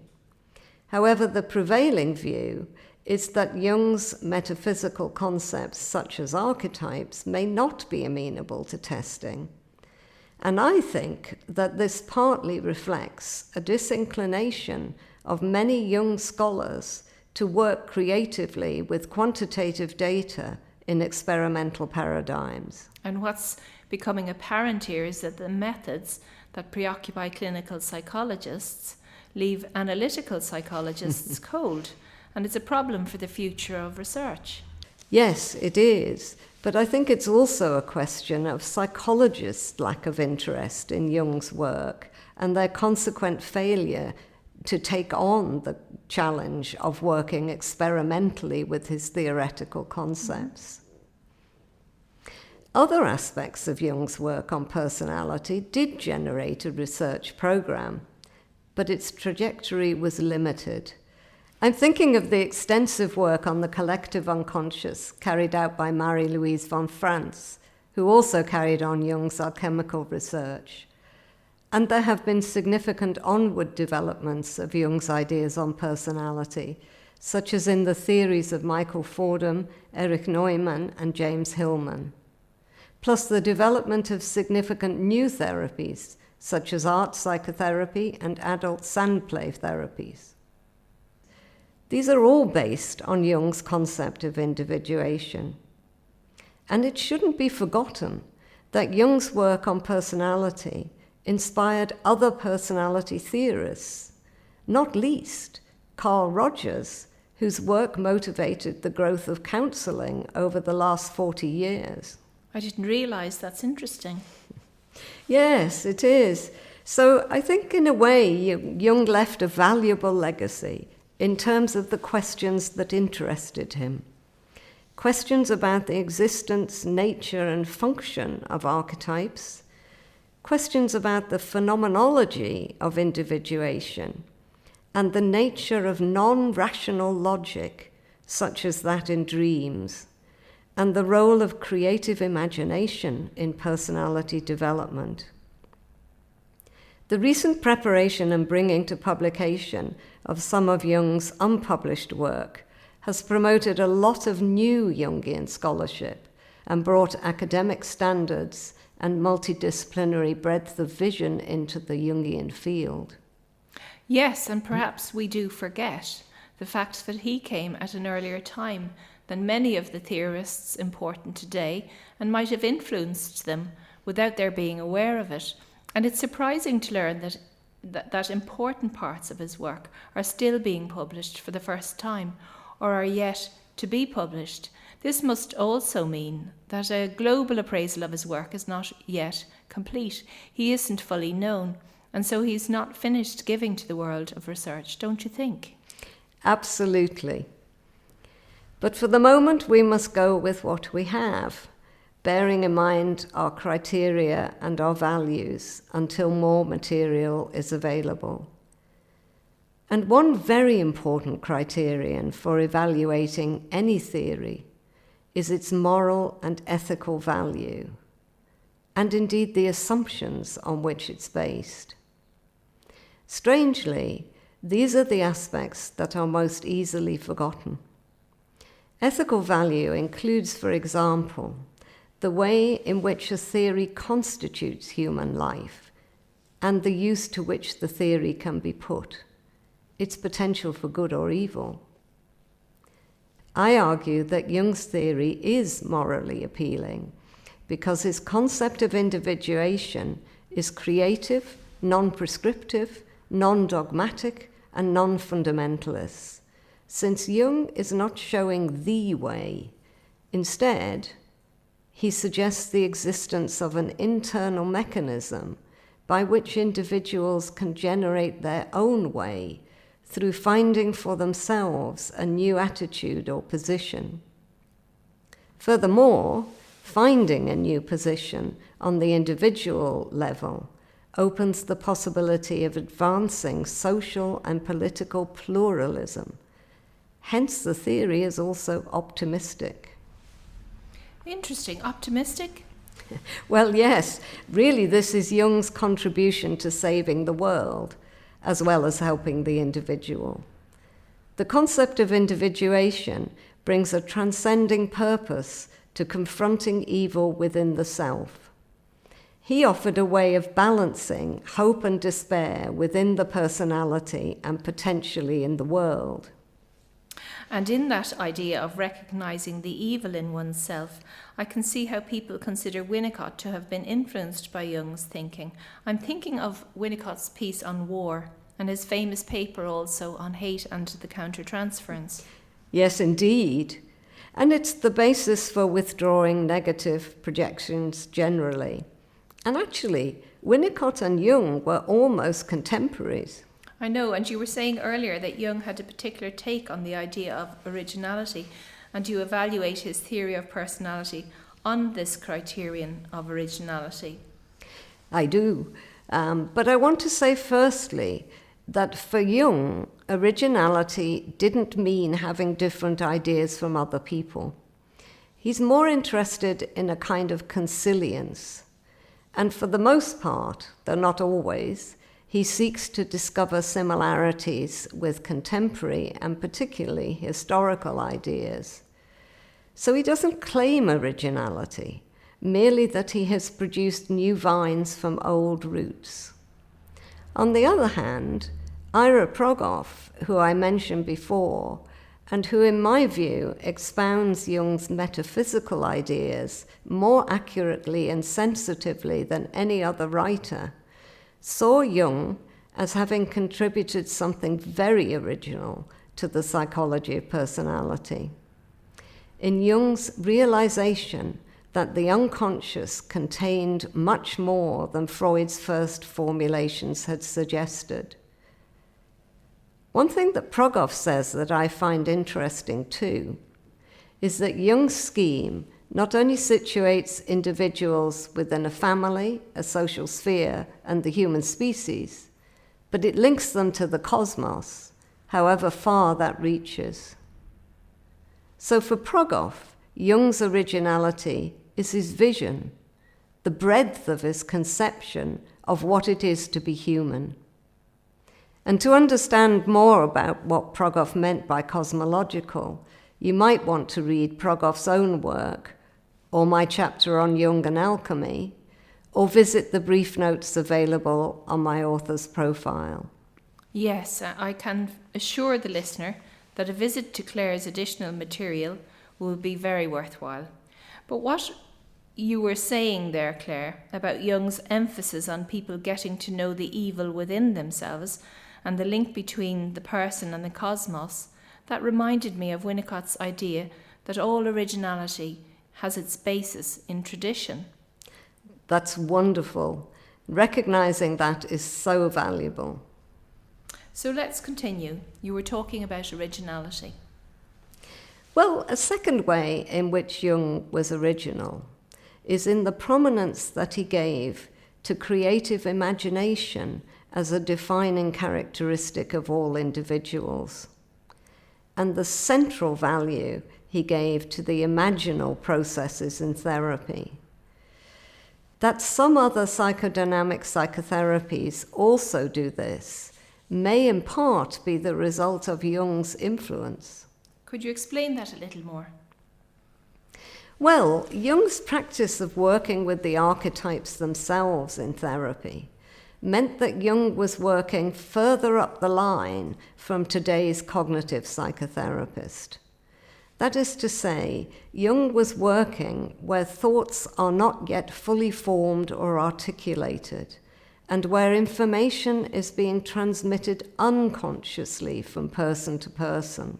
However, the prevailing view is that Jung's metaphysical concepts, such as archetypes, may not be amenable to testing. And I think that this partly reflects a disinclination of many Jung scholars to work creatively with quantitative data in experimental paradigms. And what's becoming apparent here is that the methods that preoccupy clinical psychologists leave analytical psychologists cold, and it's a problem for the future of research. Yes, it is. But I think it's also a question of psychologists' lack of interest in Jung's work and their consequent failure to take on the challenge of working experimentally with his theoretical concepts. Other aspects of Jung's work on personality did generate a research program, but its trajectory was limited. I'm thinking of the extensive work on the collective unconscious carried out by Marie-Louise von Franz, who also carried on Jung's alchemical research. And there have been significant onward developments of Jung's ideas on personality, such as in the theories of Michael Fordham, Erich Neumann, and James Hillman, plus the development of significant new therapies, such as art psychotherapy and adult sandplay therapies. These are all based on Jung's concept of individuation. And it shouldn't be forgotten that Jung's work on personality inspired other personality theorists, not least Carl Rogers, whose work motivated the growth of counselling over the last 40 years. I didn't realise that's interesting. Yes, it is. So I think in a way Jung left a valuable legacy in terms of the questions that interested him. Questions about the existence, nature, and function of archetypes. Questions about the phenomenology of individuation and the nature of non-rational logic, such as that in dreams, and the role of creative imagination in personality development. The recent preparation and bringing to publication of some of Jung's unpublished work has promoted a lot of new Jungian scholarship and brought academic standards and multidisciplinary breadth of vision into the Jungian field. Yes, and perhaps we do forget the fact that he came at an earlier time than many of the theorists important today and might have influenced them without their being aware of it. And it's surprising to learn that important parts of his work are still being published for the first time or are yet to be published. This must also mean that a global appraisal of his work is not yet complete. He isn't fully known, and so he's not finished giving to the world of research, don't you think? Absolutely. But for the moment, we must go with what we have, bearing in mind our criteria and our values until more material is available. And one very important criterion for evaluating any theory is its moral and ethical value, and indeed the assumptions on which it's based. Strangely, these are the aspects that are most easily forgotten. Ethical value includes, for example, the way in which a theory constitutes human life and the use to which the theory can be put, its potential for good or evil. I argue that Jung's theory is morally appealing because his concept of individuation is creative, non-prescriptive, non-dogmatic, and non-fundamentalist, since Jung is not showing the way. Instead, he suggests the existence of an internal mechanism by which individuals can generate their own way through finding for themselves a new attitude or position. Furthermore, finding a new position on the individual level opens the possibility of advancing social and political pluralism. Hence, the theory is also optimistic. Interesting. Optimistic? Well, yes, really this is Jung's contribution to saving the world, as well as helping the individual. The concept of individuation brings a transcending purpose to confronting evil within the self. He offered a way of balancing hope and despair within the personality and potentially in the world. And in that idea of recognising the evil in oneself, I can see how people consider Winnicott to have been influenced by Jung's thinking. I'm thinking of Winnicott's piece on war and his famous paper also on hate and the countertransference. Yes, indeed. And it's the basis for withdrawing negative projections generally. And actually, Winnicott and Jung were almost contemporaries. I know, and you were saying earlier that Jung had a particular take on the idea of originality, and you evaluate his theory of personality on this criterion of originality. I do, but I want to say firstly that for Jung, originality didn't mean having different ideas from other people. He's more interested in a kind of consilience, and for the most part, though not always, he seeks to discover similarities with contemporary and particularly historical ideas. So he doesn't claim originality, merely that he has produced new vines from old roots. On the other hand, Ira Progoff, who I mentioned before, and who in my view expounds Jung's metaphysical ideas more accurately and sensitively than any other writer, saw Jung as having contributed something very original to the psychology of personality. In Jung's realization that the unconscious contained much more than Freud's first formulations had suggested. One thing that Progoff says that I find interesting too is that Jung's scheme not only situates individuals within a family, a social sphere, and the human species, but it links them to the cosmos, however far that reaches. So for Progoff, Jung's originality is his vision, the breadth of his conception of what it is to be human. And to understand more about what Progoff meant by cosmological, you might want to read Progoff's own work, or my chapter on Jung and alchemy, or visit the brief notes available on my author's profile. Yes, I can assure the listener that a visit to Clare's additional material will be very worthwhile. But what you were saying there, Clare, about Jung's emphasis on people getting to know the evil within themselves and the link between the person and the cosmos, that reminded me of Winnicott's idea that all originality has its basis in tradition. That's wonderful. Recognizing that is so valuable. So let's continue. You were talking about originality. Well, a second way in which Jung was original is in the prominence that he gave to creative imagination as a defining characteristic of all individuals, and the central value he gave to the imaginal processes in therapy. That some other psychodynamic psychotherapies also do this may in part be the result of Jung's influence. Could you explain that a little more? Well, Jung's practice of working with the archetypes themselves in therapy meant that Jung was working further up the line from today's cognitive psychotherapist. That is to say, Jung was working where thoughts are not yet fully formed or articulated, and where information is being transmitted unconsciously from person to person.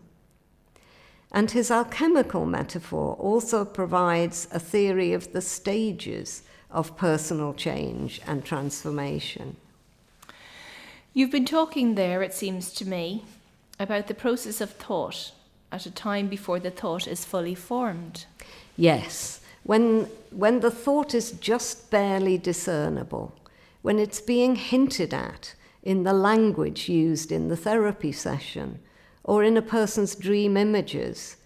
And his alchemical metaphor also provides a theory of the stages of personal change and transformation. You've been talking there, it seems to me, about the process of thought at a time before the thought is fully formed. Yes, when the thought is just barely discernible, when it's being hinted at in the language used in the therapy session, or in a person's dream images,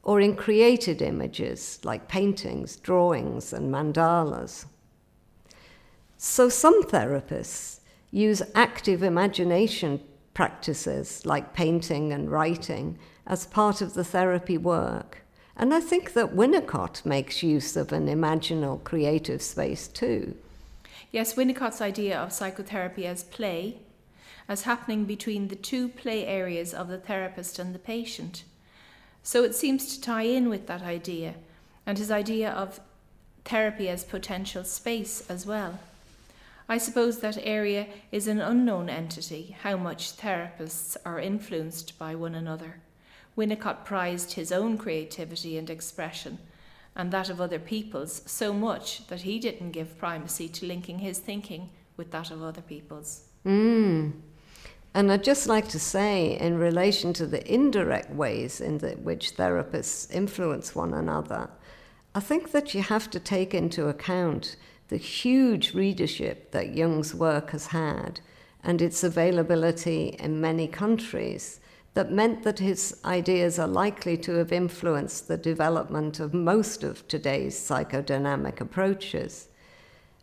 or in created images like paintings, drawings, and mandalas. So some therapists use active imagination practices like painting and writing as part of the therapy work. And I think that Winnicott makes use of an imaginal creative space too. Yes, Winnicott's idea of psychotherapy as play, as happening between the two play areas of the therapist and the patient. So it seems to tie in with that idea, and his idea of therapy as potential space as well. I suppose that area is an unknown entity, how much therapists are influenced by one another. Winnicott prized his own creativity and expression, and that of other people's, so much that he didn't give primacy to linking his thinking with that of other people's. And I'd just like to say, in relation to the indirect ways in which therapists influence one another, I think that you have to take into account the huge readership that Jung's work has had and its availability in many countries that meant that his ideas are likely to have influenced the development of most of today's psychodynamic approaches.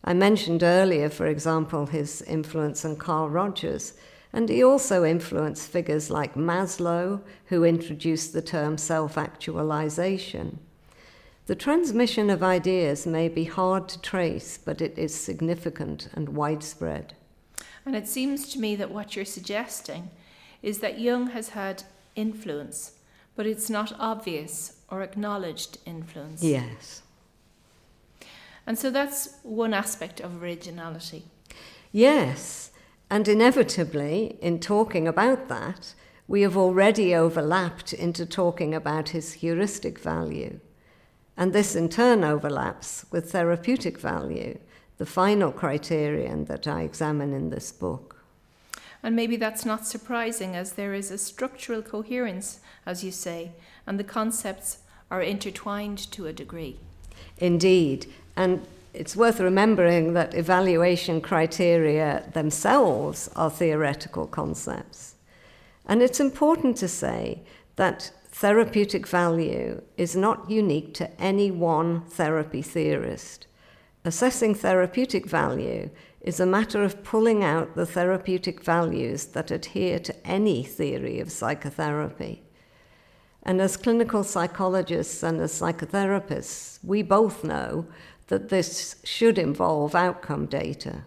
I mentioned earlier, for example, his influence on Carl Rogers, and he also influenced figures like Maslow, who introduced the term self-actualization. The transmission of ideas may be hard to trace, but it is significant and widespread. And it seems to me that what you're suggesting is that Jung has had influence, but it's not obvious or acknowledged influence. Yes. And so that's one aspect of originality. Yes, and inevitably, in talking about that, we have already overlapped into talking about his heuristic value. And this in turn overlaps with therapeutic value, the final criterion that I examine in this book. And maybe that's not surprising, as there is a structural coherence, as you say, and the concepts are intertwined to a degree. Indeed, and it's worth remembering that evaluation criteria themselves are theoretical concepts. And it's important to say that therapeutic value is not unique to any one therapy theorist. Assessing therapeutic value is a matter of pulling out the therapeutic values that adhere to any theory of psychotherapy. And as clinical psychologists and as psychotherapists, we both know that this should involve outcome data.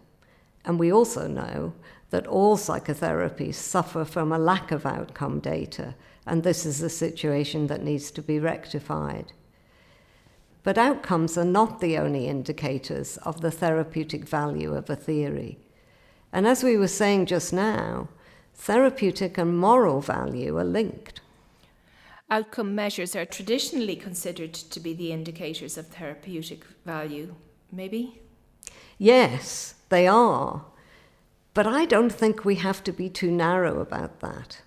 And we also know that all psychotherapies suffer from a lack of outcome data, and this is a situation that needs to be rectified. But outcomes are not the only indicators of the therapeutic value of a theory. And as we were saying just now, therapeutic and moral value are linked. Outcome measures are traditionally considered to be the indicators of therapeutic value, maybe? Yes, they are. But I don't think we have to be too narrow about that.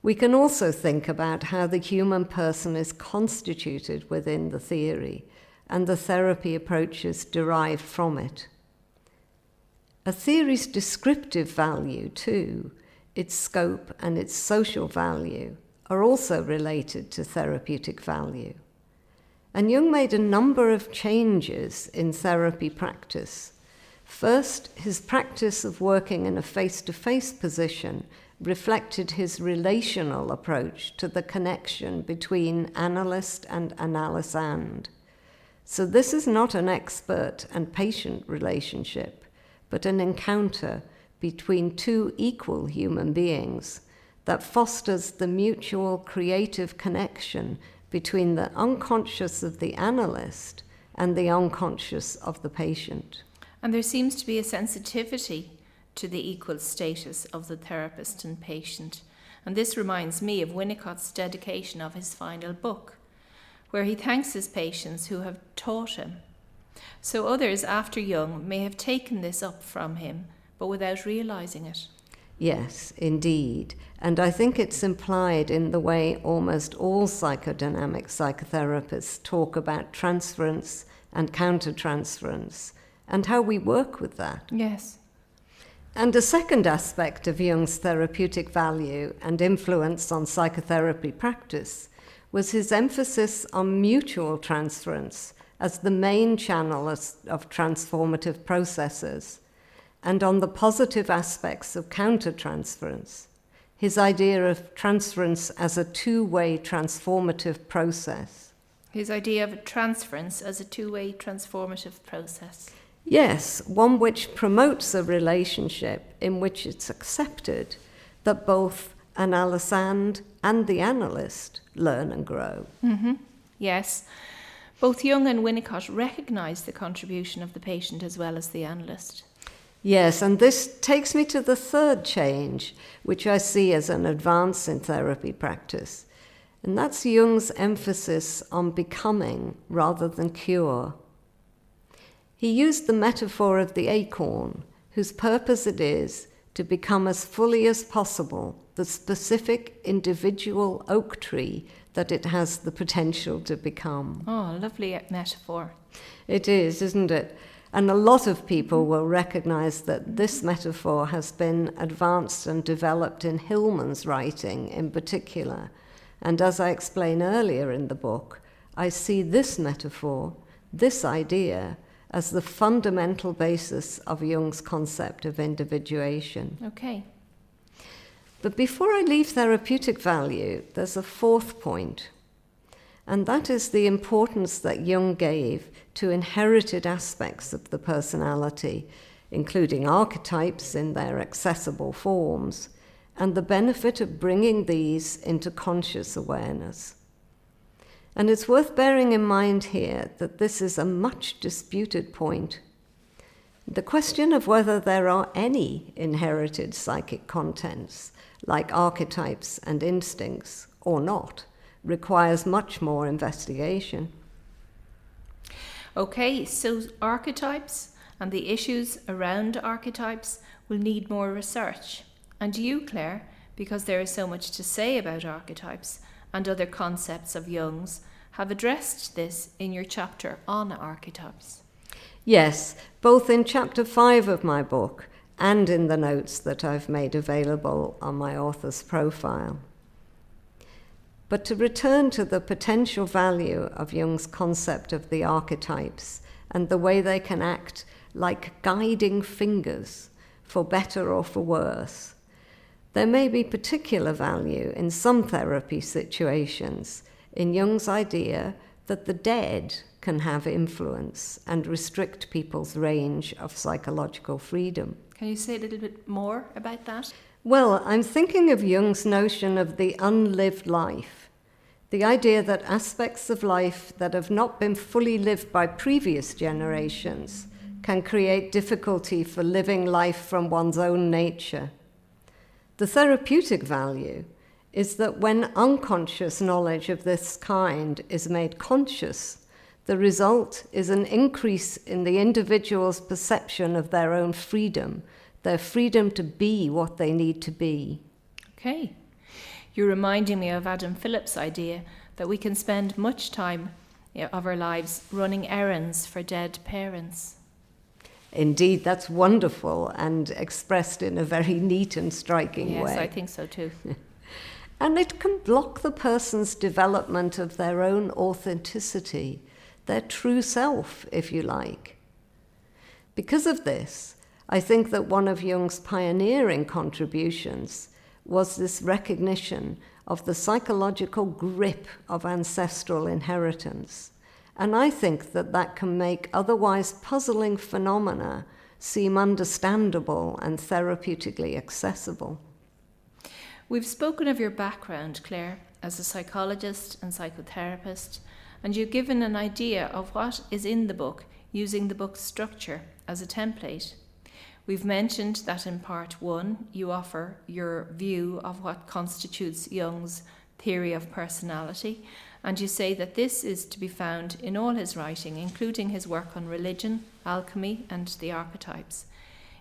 We can also think about how the human person is constituted within the theory and the therapy approaches derived from it. A theory's descriptive value, too, its scope and its social value, are also related to therapeutic value. And Jung made a number of changes in therapy practice. First, his practice of working in a face-to-face position reflected his relational approach to the connection between analyst and analysand. So this is not an expert and patient relationship, but an encounter between two equal human beings that fosters the mutual creative connection between the unconscious of the analyst and the unconscious of the patient. And there seems to be a sensitivity to the equal status of the therapist and patient. And this reminds me of Winnicott's dedication of his final book, where he thanks his patients who have taught him. So others after Jung may have taken this up from him, but without realising it. Yes, indeed. And I think it's implied in the way almost all psychodynamic psychotherapists talk about transference and countertransference and how we work with that. Yes. And a second aspect of Jung's therapeutic value and influence on psychotherapy practice was his emphasis on mutual transference as the main channel of transformative processes, and on the positive aspects of countertransference, his idea of transference as a two-way transformative process. His idea of transference as a two-way transformative process. Yes, one which promotes a relationship in which it's accepted that both analysand and the analyst learn and grow. Mm-hmm. Yes. Both Jung and Winnicott recognise the contribution of the patient as well as the analyst. Yes, and this takes me to the third change, which I see as an advance in therapy practice, and that's Jung's emphasis on becoming rather than cure. He used the metaphor of the acorn, whose purpose it is to become as fully as possible the specific individual oak tree that it has the potential to become. Oh, lovely metaphor. It is, isn't it? And a lot of people will recognize that this metaphor has been advanced and developed in Hillman's writing in particular. And as I explain earlier in the book, I see this metaphor, this idea, as the fundamental basis of Jung's concept of individuation. Okay. But before I leave therapeutic value, there's a fourth point, and that is the importance that Jung gave to inherited aspects of the personality, including archetypes in their accessible forms, and the benefit of bringing these into conscious awareness. And it's worth bearing in mind here that this is a much disputed point. The question of whether there are any inherited psychic contents, like archetypes and instincts, or not, requires much more investigation. Okay, so archetypes and the issues around archetypes will need more research. And you, Claire, because there is so much to say about archetypes and other concepts of Jung's, have addressed this in your chapter on archetypes. Yes, both in chapter 5 of my book and in the notes that I've made available on my author's profile. But to return to the potential value of Jung's concept of the archetypes and the way they can act like guiding fingers, for better or for worse, there may be particular value in some therapy situations in Jung's idea that the dead can have influence and restrict people's range of psychological freedom. Can you say a little bit more about that? Well, I'm thinking of Jung's notion of the unlived life, the idea that aspects of life that have not been fully lived by previous generations can create difficulty for living life from one's own nature. The therapeutic value is that when unconscious knowledge of this kind is made conscious, the result is an increase in the individual's perception of their own freedom, their freedom to be what they need to be. Okay. You're reminding me of Adam Phillips' idea that we can spend much time of our lives running errands for dead parents. Indeed, that's wonderful and expressed in a very neat and striking way. Yes, I think so too. And it can block the person's development of their own authenticity, their true self, if you like. Because of this, I think that one of Jung's pioneering contributions was this recognition of the psychological grip of ancestral inheritance. And I think that that can make otherwise puzzling phenomena seem understandable and therapeutically accessible. We've spoken of your background, Clare, as a psychologist and psychotherapist, and you've given an idea of what is in the book, using the book's structure as a template. We've mentioned that in part 1, you offer your view of what constitutes Jung's theory of personality, and you say that this is to be found in all his writing, including his work on religion, alchemy, and the archetypes.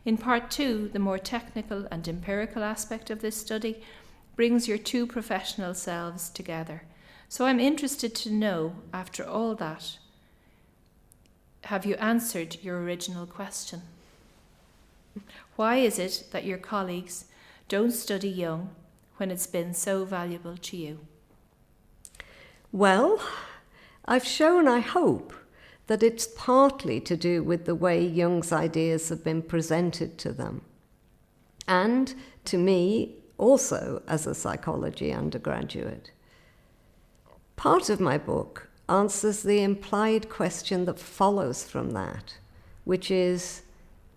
In part 2, the more technical and empirical aspect of this study brings your two professional selves together. So I'm interested to know, after all that, have you answered your original question? Why is it that your colleagues don't study Jung when it's been so valuable to you? Well, I've shown, I hope, that it's partly to do with the way Jung's ideas have been presented to them. And to me, also as a psychology undergraduate. Part of my book answers the implied question that follows from that, which is,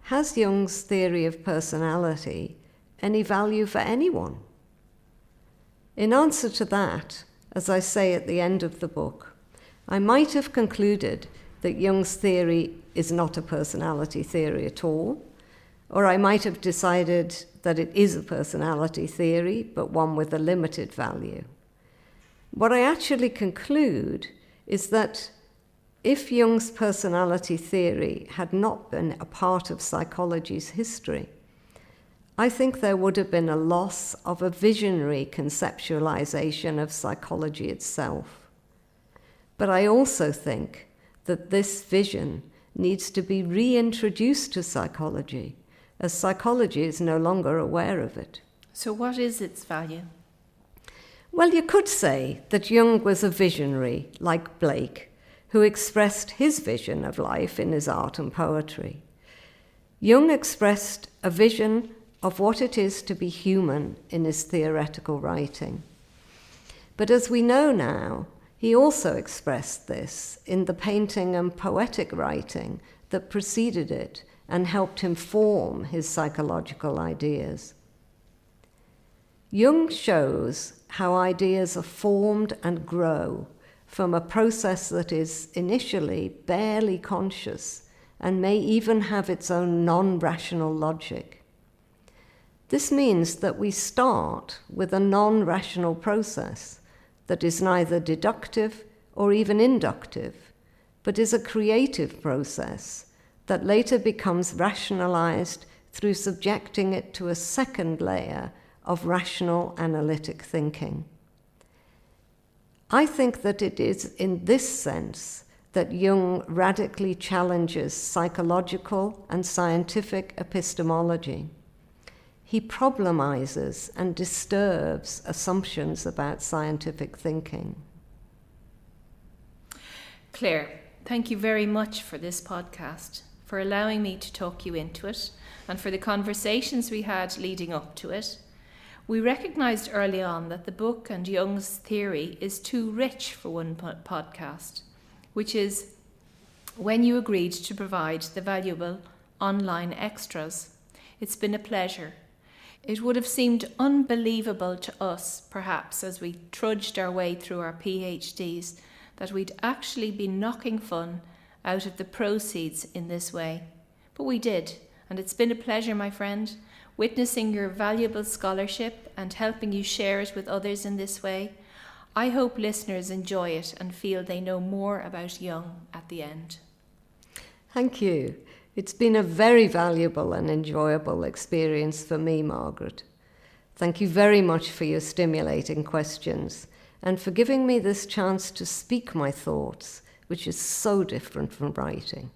has Jung's theory of personality any value for anyone? In answer to that, as I say at the end of the book, I might have concluded that Jung's theory is not a personality theory at all, or I might have decided that it is a personality theory, but one with a limited value. What I actually conclude is that if Jung's personality theory had not been a part of psychology's history, I think there would have been a loss of a visionary conceptualization of psychology itself. But I also think that this vision needs to be reintroduced to psychology, as psychology is no longer aware of it. So what is its value? Well, you could say that Jung was a visionary, like Blake, who expressed his vision of life in his art and poetry. Jung expressed a vision of what it is to be human in his theoretical writing. But as we know now, he also expressed this in the painting and poetic writing that preceded it and helped him form his psychological ideas. Jung shows how ideas are formed and grow from a process that is initially barely conscious and may even have its own non-rational logic. This means that we start with a non-rational process that is neither deductive or even inductive, but is a creative process that later becomes rationalized through subjecting it to a second layer of rational analytic thinking. I think that it is in this sense that Jung radically challenges psychological and scientific epistemology. He problematizes and disturbs assumptions about scientific thinking. Clare, thank you very much for this podcast, for allowing me to talk you into it, and for the conversations we had leading up to it. We recognised early on that the book and Jung's theory is too rich for one podcast. which is when you agreed to provide the valuable online extras. It's been a pleasure. It would have seemed unbelievable to us, perhaps, as we trudged our way through our PhDs, that we'd actually be knocking fun out of the proceeds in this way. But we did, and it's been a pleasure, my friend, witnessing your valuable scholarship and helping you share it with others in this way. I hope listeners enjoy it and feel they know more about Jung at the end. Thank you. It's been a very valuable and enjoyable experience for me, Margaret. Thank you very much for your stimulating questions and for giving me this chance to speak my thoughts, which is so different from writing.